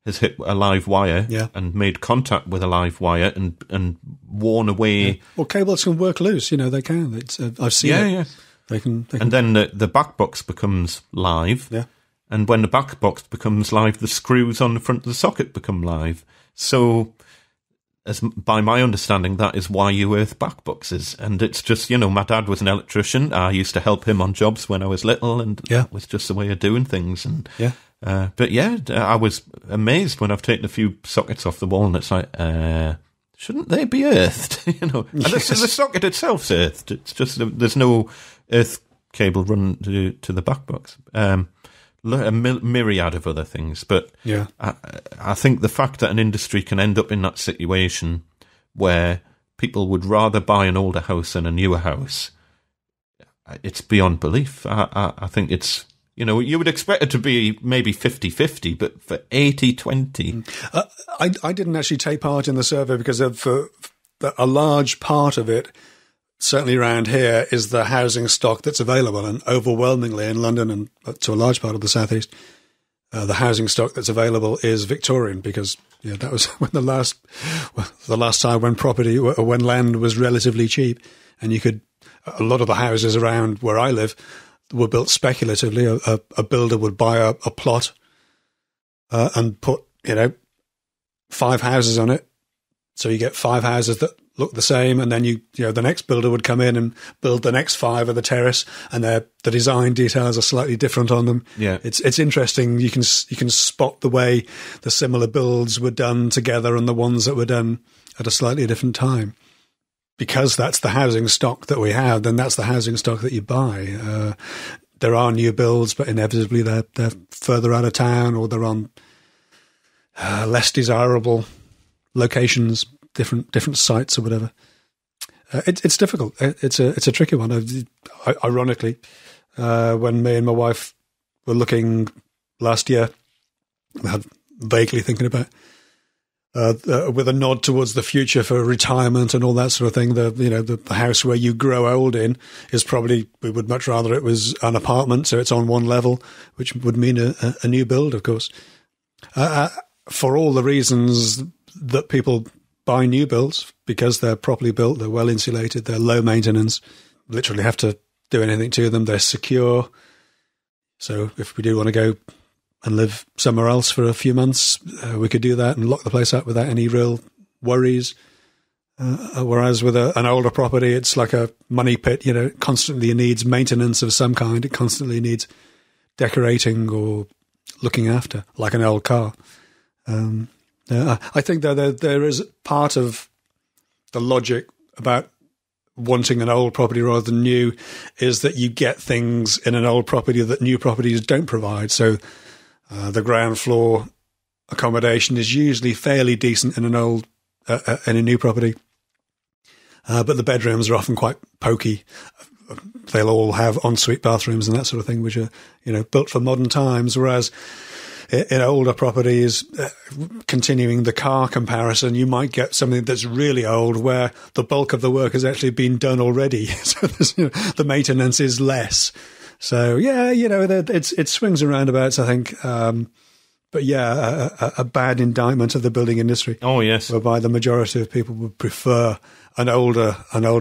has hit a live wire and made contact with a live wire and worn away. Yeah. Well, cables can work loose, they can. I've seen it. Yeah. They can. And then the back box becomes live. Yeah. And when the back box becomes live, the screws on the front of the socket become live. So, by my understanding, that is why you earth back boxes. And it's just, my dad was an electrician. I used to help him on jobs when I was little, and that was just the way of doing things. And I was amazed when I've taken a few sockets off the wall, and it's like, shouldn't they be earthed? And the socket itself's earthed. It's just there's no earth cable run to the back box. A myriad of other things, but I think the fact that an industry can end up in that situation where people would rather buy an older house than a newer house, it's beyond belief. I think it's, you would expect it to be maybe 50-50, but for 80-20. I didn't actually take part in the survey because of a large part of it, certainly around here, is the housing stock that's available, and overwhelmingly in London and to a large part of the southeast, the housing stock that's available is Victorian, because that was when the last time when land was relatively cheap, and a lot of the houses around where I live were built speculatively. A builder would buy a plot and put 5 houses on it, so you get 5 houses that look the same, and then the next builder would come in and build the next 5 of the terrace, and the design details are slightly different on them. Yeah, it's interesting. You can spot the way the similar builds were done together and the ones that were done at a slightly different time. Because that's the housing stock that we have, then that's the housing stock that you buy. There are new builds, but inevitably they're further out of town, or they're on less desirable locations, different sites or whatever. It's difficult. It's a tricky one. Ironically, when me and my wife were looking last year, we had vaguely thinking about with a nod towards the future for retirement and all that sort of thing. The house where you grow old in is probably, we would much rather it was an apartment, so it's on one level, which would mean a new build, of course. For all the reasons that people buy new builds, because they're properly built, they're well insulated, they're low maintenance, literally have to do anything to them, they're secure. So if we do want to go and live somewhere else for a few months, we could do that and lock the place up without any real worries. Whereas with an older property, it's like a money pit. It constantly needs maintenance of some kind. It constantly needs decorating or looking after, like an old car. I think that there is part of the logic about wanting an old property rather than new is that you get things in an old property that new properties don't provide. So the ground floor accommodation is usually fairly decent in in a new property. But the bedrooms are often quite pokey. They'll all have ensuite bathrooms and that sort of thing, which are, built for modern times. Whereas in older properties, continuing the car comparison, you might get something that's really old where the bulk of the work has actually been done already. So the maintenance is less. So, yeah, it swings and roundabouts, I think. But yeah, a bad indictment of the building industry. Oh, yes. Whereby the majority of people would prefer an older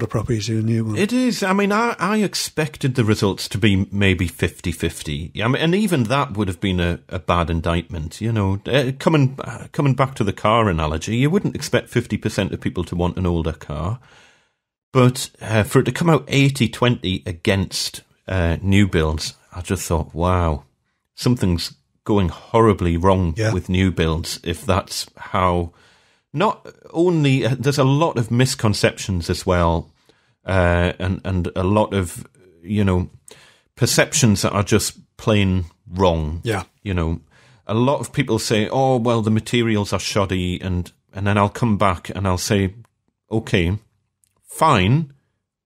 property to a new one. It is. I mean, I expected the results to be maybe 50-50. I mean, and even that would have been a bad indictment. Coming back to the car analogy, you wouldn't expect 50% of people to want an older car. But for it to come out 80-20 against new builds, I just thought, wow, something's going horribly wrong with new builds if that's how. Not only there's a lot of misconceptions as well, and a lot of perceptions that are just plain wrong. Yeah, a lot of people say, "Oh, well, the materials are shoddy," and then I'll come back and I'll say, "Okay, fine.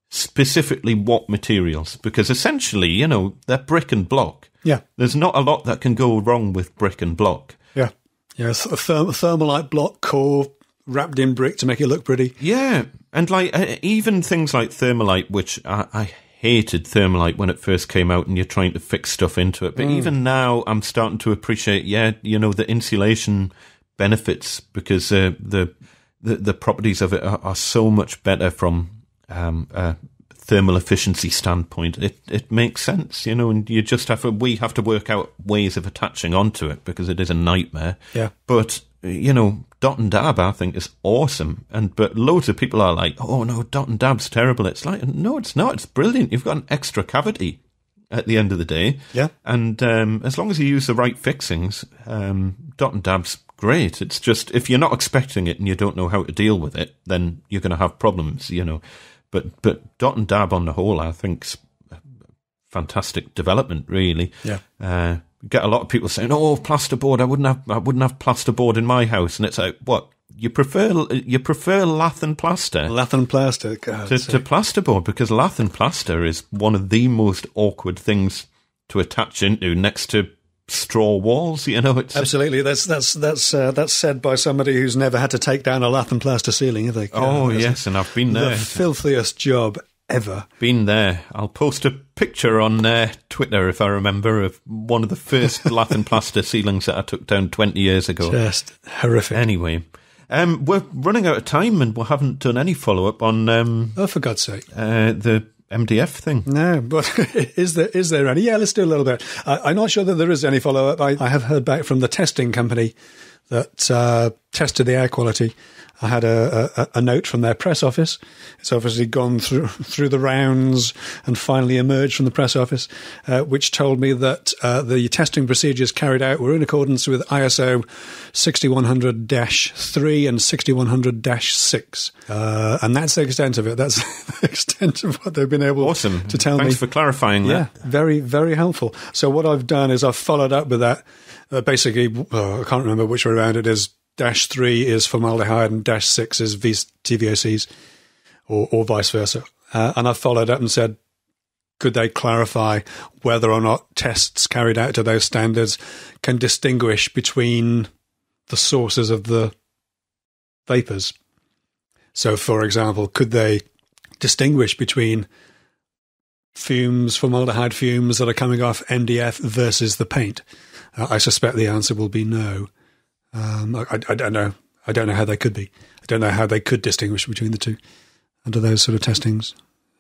Specifically, what materials? Because essentially, they're brick and block. Yeah, there's not a lot that can go wrong with brick and block. Yeah, a thermalite block core wrapped in brick to make it look pretty. Yeah, and even things like thermalite, which I hated thermalite when it first came out, and you're trying to fix stuff into it. But even now, I'm starting to appreciate, the insulation benefits because the properties of it are so much better from a thermal efficiency standpoint. It makes sense, and you just we have to work out ways of attaching onto it because it is a nightmare. Yeah. But, dot and dab, I think, is awesome. But loads of people are like, oh no, dot and dab's terrible. It's like, no, it's not. It's brilliant. You've got an extra cavity at the end of the day. Yeah. And as long as you use the right fixings, dot and dab's great. It's just, if you're not expecting it and you don't know how to deal with it, then you're going to have problems, But dot and dab on the whole, I think's fantastic development, really. Yeah. Get a lot of people saying, "Oh, plasterboard! I wouldn't have plasterboard in my house." And it's like, what? You prefer lath and plaster? Lath and plaster to plasterboard, because lath and plaster is one of the most awkward things to attach into next to straw walls. It's absolutely. That's said by somebody who's never had to take down a lath and plaster ceiling, have they? Yes, and I've been there. The filthiest job ever. Been there. I'll post a picture on Twitter, if I remember, of one of the first lath and plaster ceilings that I took down 20 years ago. Just horrific. Anyway, we're running out of time and we haven't done any follow-up on... oh, for God's sake. The MDF thing. No, but is there any? Yeah, let's do a little bit. I'm not sure that there is any follow-up. I have heard back from the testing company that tested the air quality. I had a note from their press office. It's obviously gone through the rounds and finally emerged from the press office, which told me that the testing procedures carried out were in accordance with ISO 6100-3 and 6100-6. And that's the extent of it. That's the extent of what they've been able to tell me. Thanks for clarifying that. Yeah, very, very helpful. So what I've done is I've followed up with that. Basically, I can't remember which way around it is. -3 is formaldehyde and -6 is TVOCs or vice versa. And I followed up and said, could they clarify whether or not tests carried out to those standards can distinguish between the sources of the vapours? So, for example, could they distinguish between formaldehyde fumes that are coming off MDF versus the paint? I suspect the answer will be no. I don't know. I don't know how they could be. I don't know how they could distinguish between the two under those sort of testings.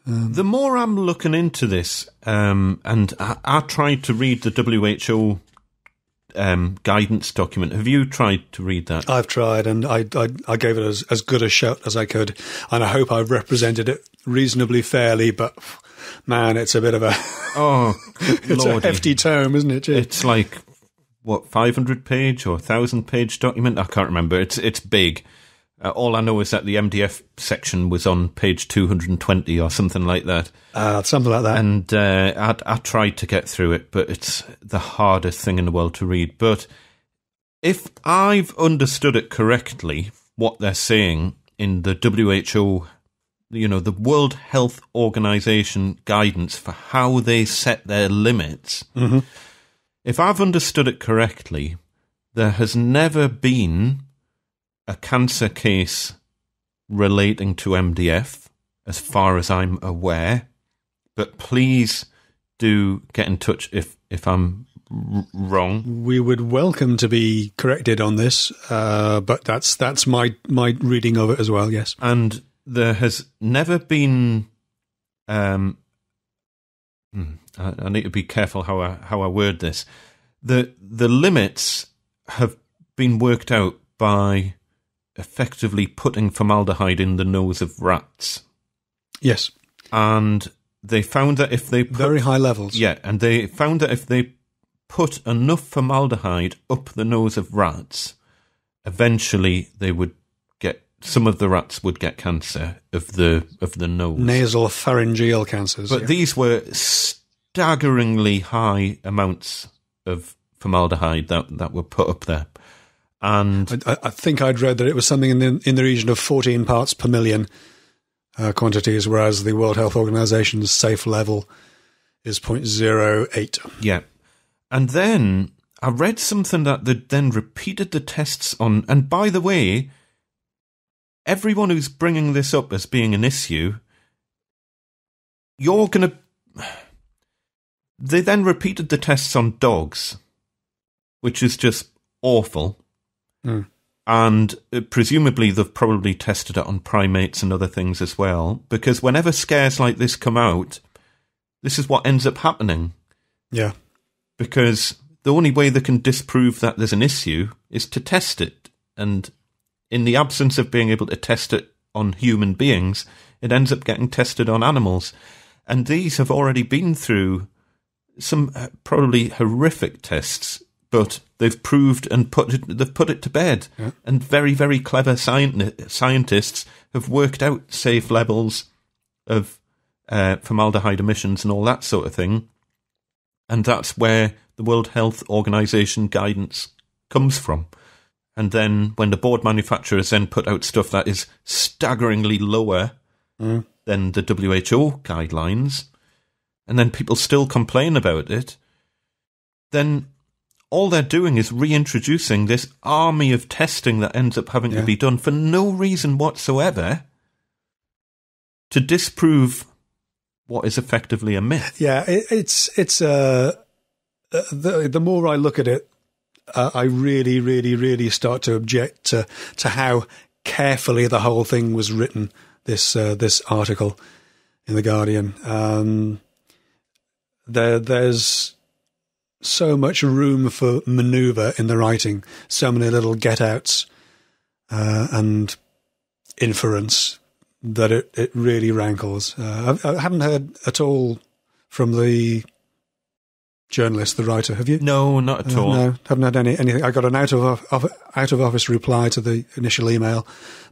The more I'm looking into this, and I tried to read the WHO guidance document. Have you tried to read that? I've tried, and I gave it as good a shot as I could, and I hope I've represented it reasonably fairly, but man, it's a bit of a it's Lordy. a hefty tome, isn't it? Gee. It's like, what, 500-page or 1,000-page document? I can't remember. It's big. All I know is that the MDF section was on page 220 or something like that. Something like that. And I tried to get through it, but it's the hardest thing in the world to read. But if I've understood it correctly, what they're saying in the WHO, the World Health Organization guidance for how they set their limits, if I've understood it correctly, there has never been a cancer case relating to MDF, as far as I'm aware. But please do get in touch if I'm wrong. We would welcome to be corrected on this, but that's my reading of it as well. Yes, and there has never been. I need to be careful how I word this. The limits have been worked out by effectively putting formaldehyde in the nose of rats. Yes. And they found that if they put... Very high levels. Yeah, and they found that if they put enough formaldehyde up the nose of rats, eventually they would get... Some of the rats would get cancer of the nose. Nasal pharyngeal cancers. But these were staggeringly high amounts of formaldehyde that were put up there. And I think I'd read that it was something in the region of 14 parts per million quantities, whereas the World Health Organization's safe level is 0.08. Yeah. And then I read something that they then repeated the tests on. And by the way, everyone who's bringing this up as being an issue, you're going to... They then repeated the tests on dogs, which is just awful. And presumably they've probably tested it on primates and other things as well, because whenever scares like this come out, this is what ends up happening. Yeah. Because the only way they can disprove that there's an issue is to test it. And in the absence of being able to test it on human beings, it ends up getting tested on animals. And these have already been through some probably horrific tests, but they've proved and they've put it to bed. Yeah. And very, very clever scientists have worked out safe levels of formaldehyde emissions and all that sort of thing. And that's where the World Health Organization guidance comes from. And then when the board manufacturers then put out stuff that is staggeringly lower than the WHO guidelines, and then people still complain about it, then all they're doing is reintroducing this army of testing that ends up having to be done for no reason whatsoever to disprove what is effectively a myth. Yeah, it's the more I look at it, I really, really, really start to object to how carefully the whole thing was written. This article in the Guardian. There's so much room for manoeuvre in the writing, so many little get-outs and inference that it really rankles. I haven't heard at all from the journalist, the writer, have you? No, not at all. No, haven't had anything. I got an out of office reply to the initial email,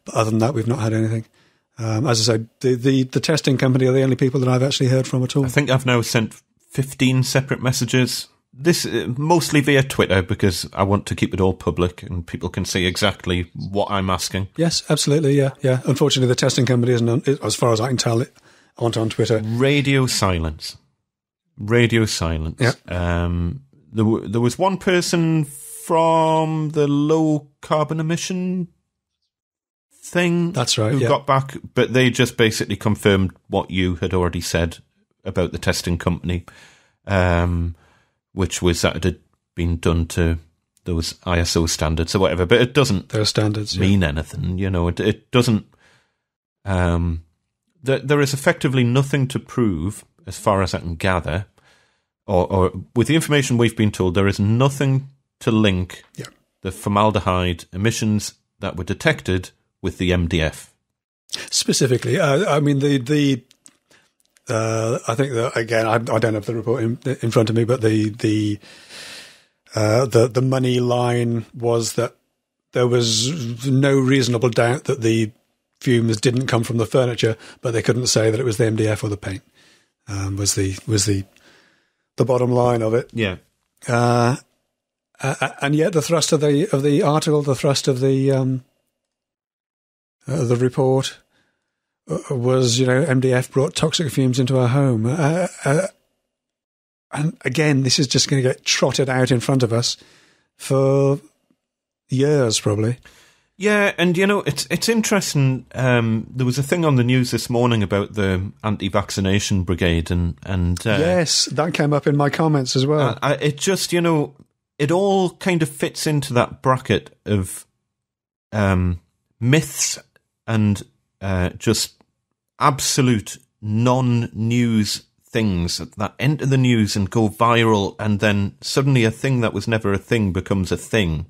but other than that, we've not had anything. As I say, the testing company are the only people that I've actually heard from at all. I think I've now sent 15 separate messages. This mostly via Twitter, because I want to keep it all public and people can see exactly what I'm asking. Yes, absolutely, yeah. Unfortunately, the testing company isn't, as far as I can tell, it aren't on Twitter. Radio silence. Yeah. There was one person from the low carbon emission thing. That's right. Who got back, but they just basically confirmed what you had already said about the testing company, which was that it had been done to those ISO standards or whatever. But it doesn't those standards mean anything. It doesn't. There is effectively nothing to prove, as far as I can gather, or with the information we've been told, there is nothing to link the formaldehyde emissions that were detected with the MDF. Specifically, I mean, I think that, again, I don't have the report in front of me, but the money line was that there was no reasonable doubt that the fumes didn't come from the furniture, but they couldn't say that it was the MDF or the paint. Was the bottom line of it? Yeah. And yet, the thrust of the article, the thrust of the report was, MDF brought toxic fumes into our home. And again, this is just going to get trotted out in front of us for years, probably. Yeah, and it's interesting. There was a thing on the news this morning about the anti-vaccination brigade, and yes, that came up in my comments as well. It just it all kind of fits into that bracket of myths and just absolute non-news things that enter the news and go viral, and then suddenly a thing that was never a thing becomes a thing.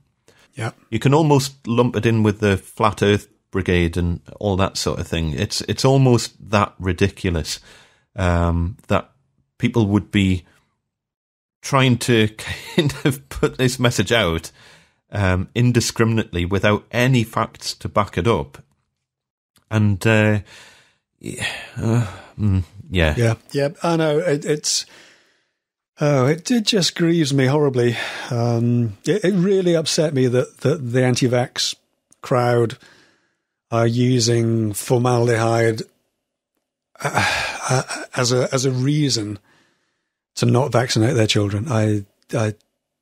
Yeah, you can almost lump it in with the Flat Earth Brigade and all that sort of thing. It's almost that ridiculous that people would be trying to kind of put this message out indiscriminately without any facts to back it up. And yeah, I know it just grieves me horribly. It really upset me that the anti-vax crowd are using formaldehyde as a reason to not vaccinate their children. I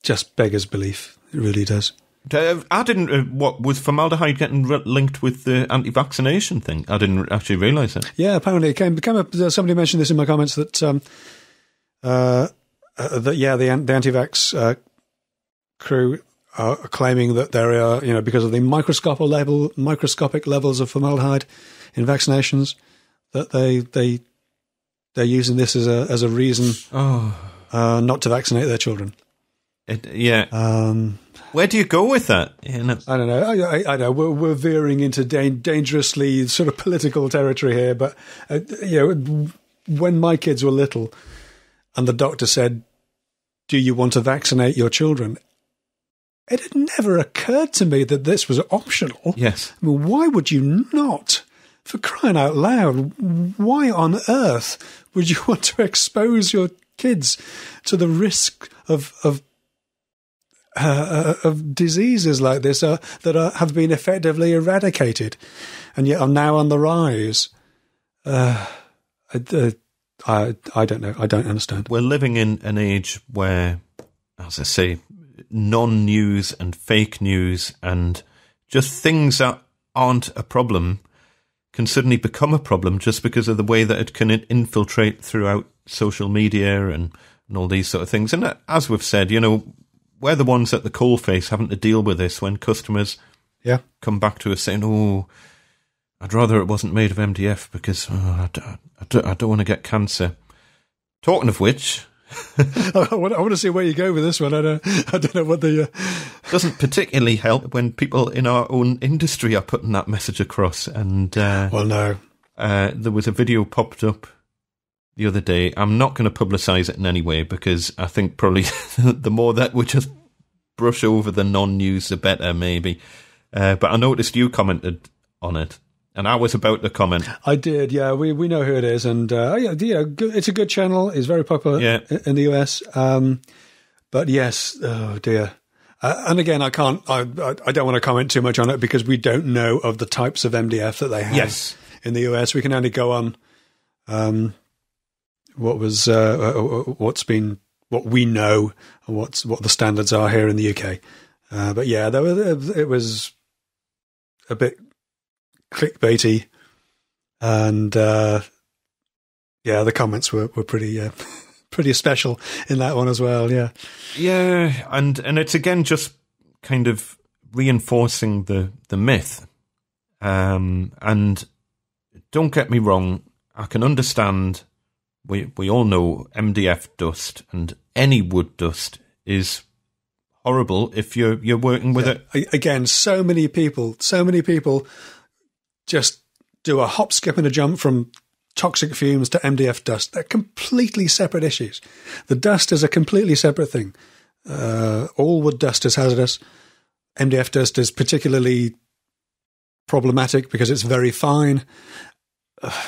just beggars belief. It really does. I didn't. What was formaldehyde getting linked with the anti-vaccination thing? I didn't actually realise that. Yeah, apparently it came up. Somebody mentioned this in my comments that the anti-vax crew are claiming that there are, because of the microscopic levels of formaldehyde in vaccinations, that they're using this as a reason not to vaccinate their children. Where do you go with that? I don't know. I know we're veering into dangerously sort of political territory here, but when my kids were little, and the doctor said, "Do you want to vaccinate your children?" It had never occurred to me that this was optional. Yes. I mean, why would you not? For crying out loud, why on earth would you want to expose your kids to the risk of diseases like this that have been effectively eradicated and yet are now on the rise? I don't know. I don't understand. We're living in an age where, as I say, non-news and fake news and just things that aren't a problem can suddenly become a problem just because of the way that it can infiltrate throughout social media and all these sort of things. And as we've said, we're the ones at the coalface having to deal with this when customers come back to us saying, "Oh, I'd rather it wasn't made of MDF because I don't want to get cancer." Talking of which, I want to see where you go with this one. I don't know what the doesn't particularly help when people in our own industry are putting that message across. And well, no, there was a video popped up the other day. I'm not going to publicise it in any way because I think probably the more that we just brush over the non-news, the better, maybe. But I noticed you commented on it. And I was about to comment. I did, yeah. We know who it is, and it's a good channel. It's very popular in the US. But yes, oh dear. And again, I can't. I don't want to comment too much on it because we don't know of the types of MDF that they have in the US. We can only go on what we know and what the standards are here in the UK. But yeah, it was a bit clickbaity, and the comments were pretty special in that one as well. Yeah, and it's again just kind of reinforcing the myth. And don't get me wrong, I can understand. We all know MDF dust and any wood dust is horrible if you're working with it. Again, so many people just do a hop, skip, and a jump from toxic fumes to MDF dust. They're completely separate issues. The dust is a completely separate thing. All wood dust is hazardous. MDF dust is particularly problematic because it's very fine.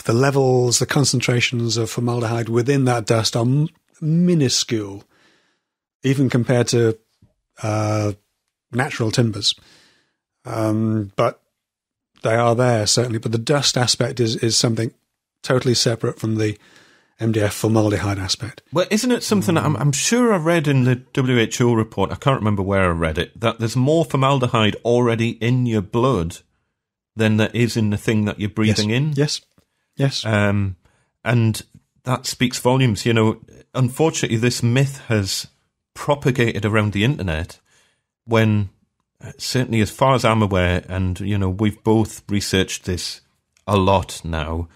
The levels, the concentrations of formaldehyde within that dust are minuscule, even compared to natural timbers. But they are there, certainly. But the dust aspect is something totally separate from the MDF formaldehyde aspect. Well, isn't it something I'm sure I read in the WHO report, I can't remember where I read it, that there's more formaldehyde already in your blood than there is in the thing that you're breathing in? Yes. And that speaks volumes. You know, unfortunately, this myth has propagated around the internet when, certainly as far as I'm aware, and, you know, we've both researched this a lot now,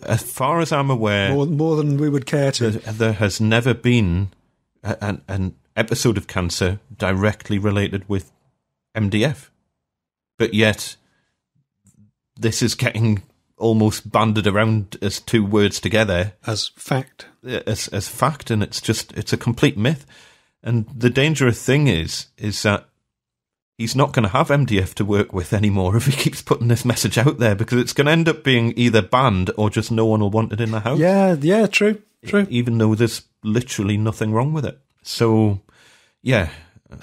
as far as I'm aware... More than we would care to. There has never been an episode of cancer directly related with MDF. But yet, this is getting almost banded around as two words together. As fact. As fact, and it's a complete myth. And the dangerous thing is that he's not going to have MDF to work with anymore if he keeps putting this message out there, because it's going to end up being either banned or just no one will want it in the house. Yeah, true. Even though there's literally nothing wrong with it. So, yeah,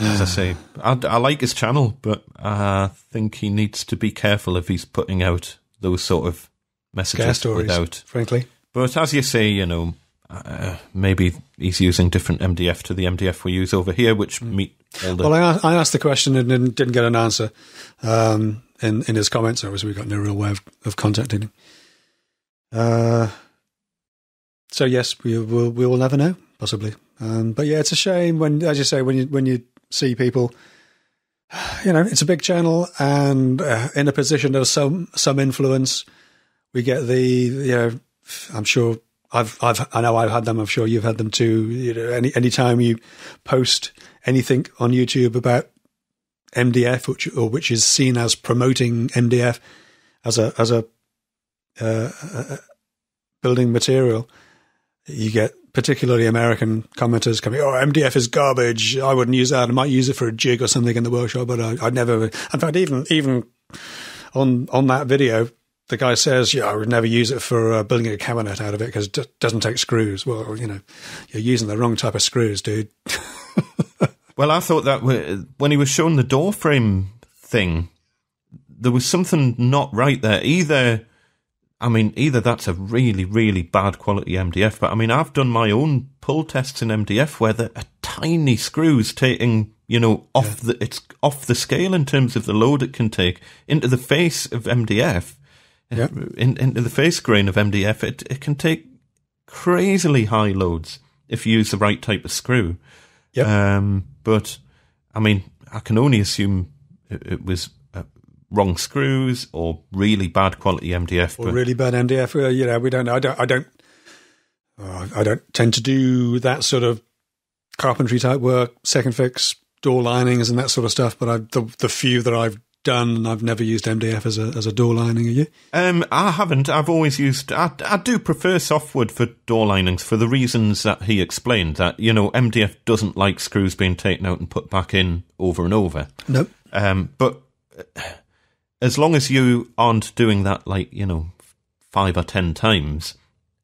as I say, I like his channel, but I think he needs to be careful if he's putting out those sort of messages. Scare stories, frankly. But as you say, you know, maybe he's using different MDF to the MDF we use over here, which meet all the... Well, I asked the question and didn't get an answer in his comments. Obviously, we got no real way of contacting him. So yes, we will never know, possibly. But yeah, it's a shame when, as you say, when you see people, you know, it's a big channel and in a position of some influence, we get the, you know, I'm sure I know I've had them. I'm sure you've had them too. You know, any time you post anything on YouTube about MDF, which is seen as promoting MDF as a building material, you get particularly American commenters coming, "Oh, MDF is garbage. I wouldn't use that. I might use it for a jig or something in the workshop, but I'd never." In fact, even on that video, the guy says, "Yeah, I would never use it for building a cabinet out of it because it doesn't take screws." Well, you know, you're using the wrong type of screws, dude. Well, I thought that when he was showing the door frame thing, there was something not right there. Either that's a really, really bad quality MDF, but I mean, I've done my own pull tests in MDF where there are tiny screws taking, you know, it's off the scale in terms of the load it can take into the face of MDF. Yeah. Into the face grain of MDF, it can take crazily high loads if you use the right type of screw. Yep. But, I mean, I can only assume it was wrong screws or really bad quality MDF. Or really bad MDF. You know, we don't know. I don't tend to do that sort of carpentry type work, second fix, door linings and that sort of stuff. But the few that I've done, I've never used MDF as a door lining. Are you? I haven't. I've always used... I do prefer softwood for door linings for the reasons that he explained, that, you know, MDF doesn't like screws being taken out and put back in over and over. Nope. But as long as you aren't doing that, like, you know, 5 or 10 times,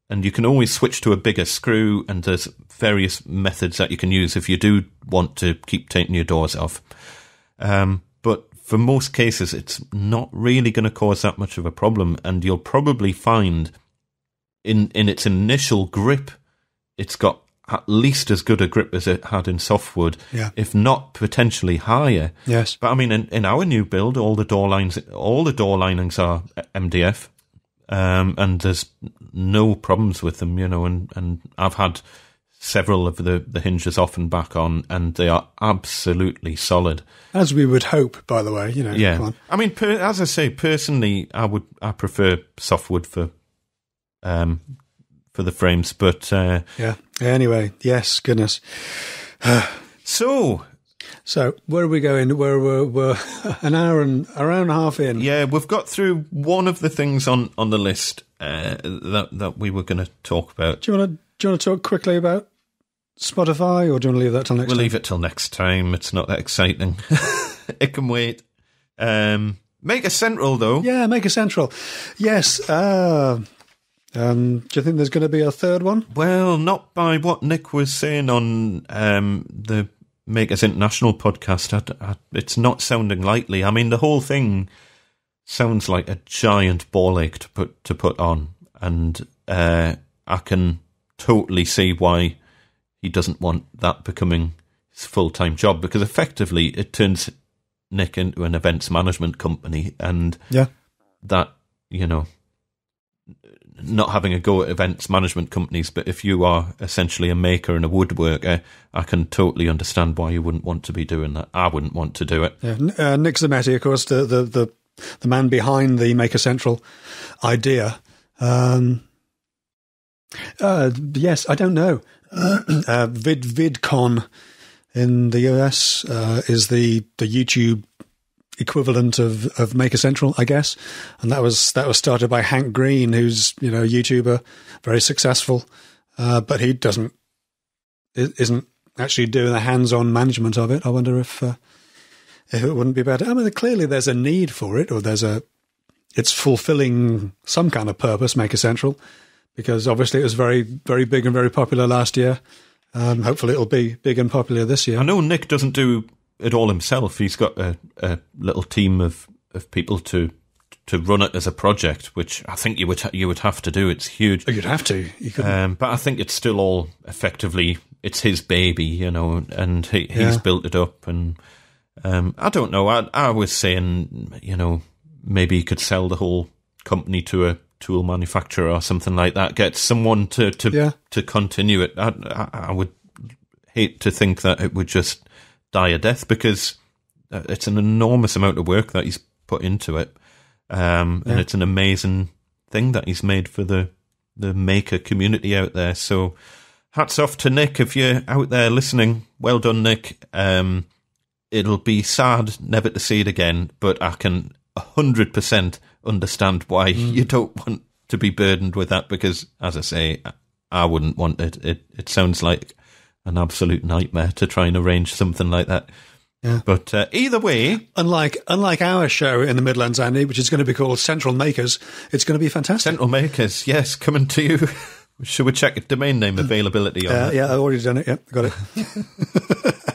and you can always switch to a bigger screw, and there's various methods that you can use if you do want to keep taking your doors off. But for most cases, it's not really going to cause that much of a problem, and you'll probably find in its initial grip, it's got at least as good a grip as it had in softwood, if not potentially higher. Yes. But I mean, in our new build, all the door linings are MDF, and there's no problems with them, you know, and I've had several of the hinges off and back on, and they are absolutely solid. As we would hope, by the way, you know. Yeah. Come on. I mean, as I say, personally, I prefer softwood for the frames, but yeah. Anyway, yes, goodness. So So where are we going? We're an hour and a half in. Yeah, we've got through one of the things on the list that we were going to talk about. Do you want to talk quickly about Spotify, or do you want to leave that till next time? We'll leave it till next time. It's not that exciting. It can wait. Make a Central, though. Yeah, Make a Central. Yes. Do you think there's going to be a third one? Well, not by what Nick was saying on the Makers International podcast. It's not sounding likely. I mean, the whole thing sounds like a giant ball ache to put on, and I can totally see why he doesn't want that becoming his full-time job, because effectively it turns Nick into an events management company, and that, you know, not having a go at events management companies, but if you are essentially a maker and a woodworker, I can totally understand why you wouldn't want to be doing that. I wouldn't want to do it. Yeah. Nick Zametti, of course, the man behind the Maker Central idea. Yes, I don't know. VidCon in the US is the YouTube equivalent of Maker Central, I guess, and that was started by Hank Green, who's, you know, a YouTuber, very successful, but he isn't actually doing the hands-on management of it. I wonder if it wouldn't be better. I mean, clearly there's a need for it, or it's fulfilling some kind of purpose, Maker Central, because obviously it was very, very big and very popular last year. Hopefully it'll be big and popular this year. I know Nick doesn't do it all himself. He's got a little team of people to run it as a project, which I think you would have to do. It's huge. Oh, you'd have to. You couldn't. But I think it's still all effectively, it's his baby, you know, and he's built it up. And I don't know. I was saying, you know, maybe he could sell the whole company to a tool manufacturer or something like that. Get someone to continue it. I would hate to think that it would just die a death, because it's an enormous amount of work that he's put into it, and it's an amazing thing that he's made for the maker community out there. So hats off to Nick. If you're out there listening, well done, Nick. It'll be sad never to see it again, but I can 100% understand why you don't want to be burdened with that, because, as I say, I wouldn't want it. It sounds like an absolute nightmare to try and arrange something like that. Yeah. But either way, unlike our show in the Midlands, Andy, which is going to be called Central Makers, it's going to be fantastic. Central Makers, yes, coming to you. Should we check domain name availability on that? Yeah, I've already done it. Yeah, got it.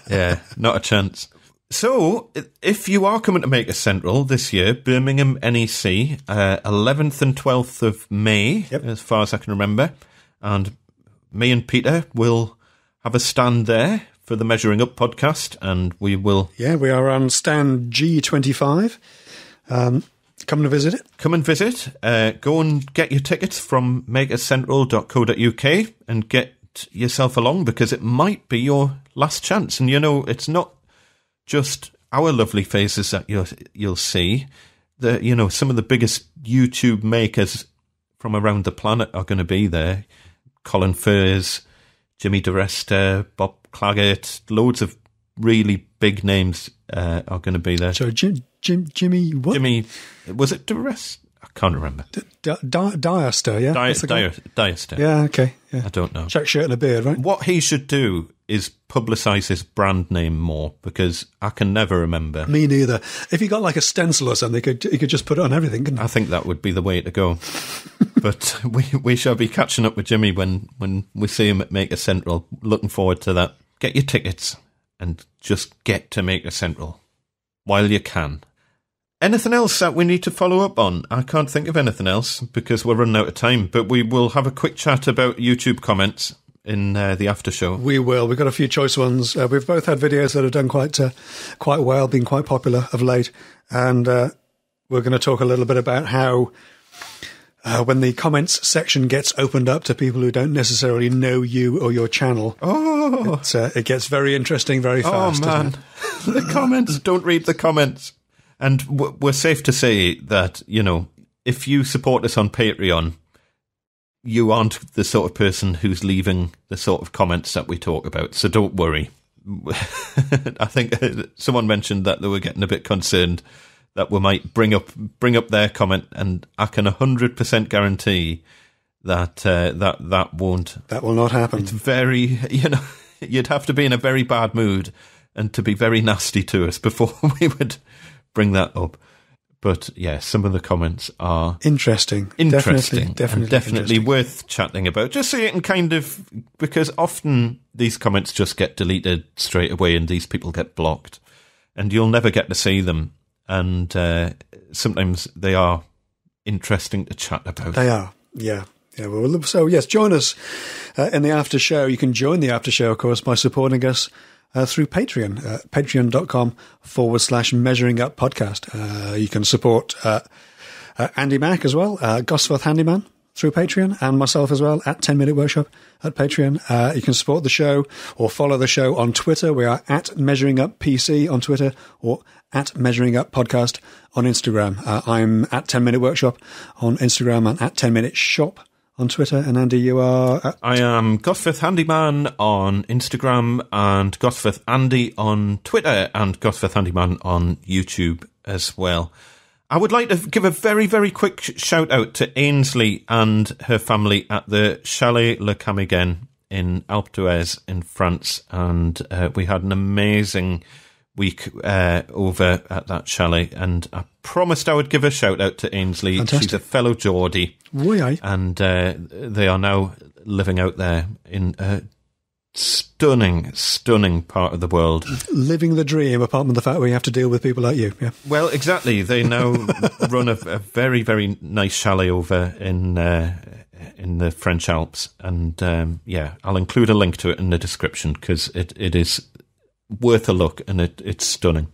Yeah, not a chance. So, if you are coming to Maker Central this year, Birmingham NEC, 11th and 12th of May, as far as I can remember, and me and Peter will have a stand there for the Measuring Up podcast, and we will... Yeah, we are on stand G25. Come and visit it. Come and visit. Go and get your tickets from makercentral.co.uk and get yourself along, because it might be your last chance. And, you know, it's not just our lovely faces that you'll see. You know, some of the biggest YouTube makers from around the planet are going to be there. Colin Furze, Jimmy DeResta, Bob Claggett, loads of really big names are going to be there. So Jimmy what? Jimmy, was it DeResta? I can't remember. Diester, yeah? Diester. Yeah, okay. Yeah. I don't know. Check shirt and a beard, right? What he should do is publicise his brand name more, because I can never remember. Me neither. If he got like a stencil or something, he could just put it on everything, couldn't he? I think that would be the way to go. But we shall be catching up with Jimmy when we see him at Maker Central. Looking forward to that. Get your tickets and just get to Maker Central while you can. Anything else that we need to follow up on? I can't think of anything else because we're running out of time, but we will have a quick chat about YouTube comments in the after show. We will. We've got a few choice ones. We've both had videos that have done quite well, been quite popular of late, and we're going to talk a little bit about how when the comments section gets opened up to people who don't necessarily know you or your channel, it gets very interesting very fast. Oh, man. The comments. Don't read the comments. And we're safe to say that, you know, if you support us on Patreon, you aren't the sort of person who's leaving the sort of comments that we talk about. So don't worry. I think someone mentioned that they were getting a bit concerned that we might bring up their comment, and I can 100% guarantee that that won't. That will not happen. It's very, you'd have to be in a very bad mood and to be very nasty to us before we would bring that up. But yeah, some of the comments are interesting. Definitely worth chatting about, just so you can kind of, because often these comments just get deleted straight away and these people get blocked and you'll never get to see them. And sometimes they are interesting to chat about. They are, yeah. Well, so yes, join us in the after show. You can join the after show, of course, by supporting us through Patreon, patreon.com/measuring up podcast. You can support Andy Mac as well, Gosforth Handyman through Patreon, and myself as well at 10 Minute Workshop at Patreon. You can support the show or follow the show on Twitter. We are at Measuring Up PC on Twitter or at Measuring Up Podcast on Instagram. I'm at 10 Minute Workshop on Instagram and at 10 Minute Shop on Twitter. And Andy, you are... I am Gosforth Handyman on Instagram and Gosforth Andy on Twitter and Gosforth Handyman on YouTube as well. I would like to give a very, very quick shout out to Ainsley and her family at the Chalet Le Camigen in Alpe d'Huez in France. And we had an amazing week over at that chalet. And I promised I would give a shout out to Ainsley. Fantastic. She's a fellow Geordie. Oui. And they are now living out there in a stunning part of the world. Living the dream, apart from the fact we have to deal with people like you. Yeah. Well, exactly. They now run a very, very nice chalet over in the French Alps. And I'll include a link to it in the description because it is worth a look and it's stunning.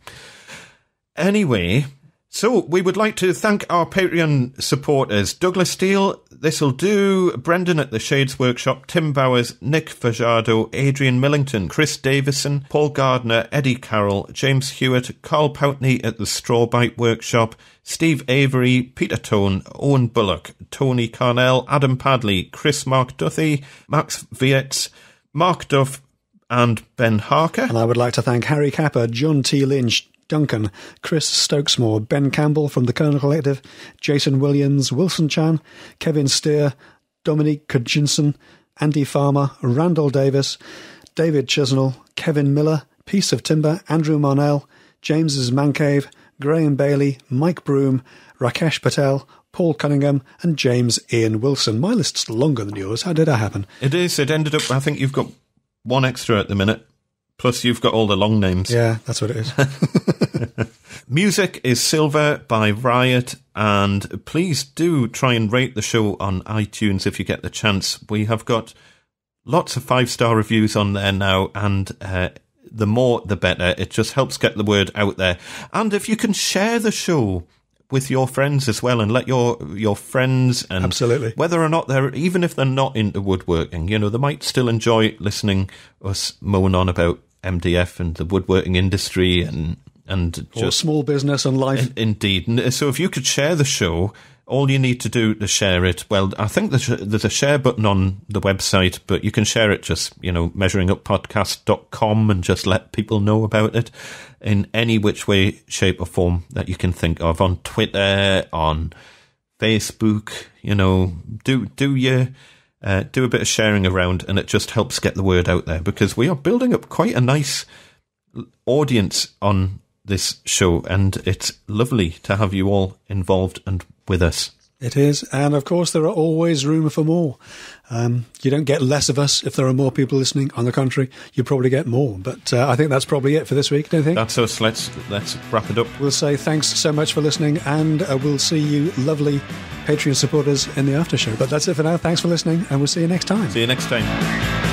Anyway, so we would like to thank our Patreon supporters: Douglas Steele, This'll Do, Brendan at the Shades Workshop, Tim Bowers, Nick Fajardo, Adrian Millington, Chris Davison, Paul Gardner, Eddie Carroll, James Hewitt, Carl Poutney at the Strawbite Workshop, Steve Avery, Peter Tone, Owen Bullock, Tony Carnell, Adam Padley, Chris Mark Duthie, Max Vietz, Mark Duff, and Ben Harker. And I would like to thank Harry Capper, John T. Lynch, Duncan, Chris Stokesmore, Ben Campbell from the Kernel Collective, Jason Williams, Wilson Chan, Kevin Steer, Dominique Kudjinson, Andy Farmer, Randall Davis, David Chisnell, Kevin Miller, Piece of Timber, Andrew Marnell, James's Man Cave, Graham Bailey, Mike Broom, Rakesh Patel, Paul Cunningham, and James Ian Wilson. My list's longer than yours. How did that happen? It is. It ended up, I think you've got one extra at the minute. Plus, you've got all the long names. Yeah, that's what it is. Music is Silver by Riot, and please do try and rate the show on iTunes if you get the chance. We have got lots of 5-star reviews on there now, and the more the better. It just helps get the word out there. And if you can share the show with your friends as well, and let your friends, and absolutely, whether or not even if they're not into woodworking, they might still enjoy listening us moan on about MDF and the woodworking industry and just or small business and life. Indeed. So if you could share the show, all you need to do to share it, well, I think there's a share button on the website, but you can share it just, measuringuppodcast.com and just let people know about it in any which way, shape or form that you can think of, on Twitter, on Facebook, do a bit of sharing around, and it just helps get the word out there, because we are building up quite a nice audience on this show, and it's lovely to have you all involved and with us. It is, and of course there are always room for more. You don't get less of us if there are more people listening. On the contrary, you probably get more. But I think that's probably it for this week, don't you think? That's us. Let's wrap it up. We'll say thanks so much for listening, and we'll see you lovely Patreon supporters in the after show. But that's it for now. Thanks for listening, and we'll see you next time. See you next time.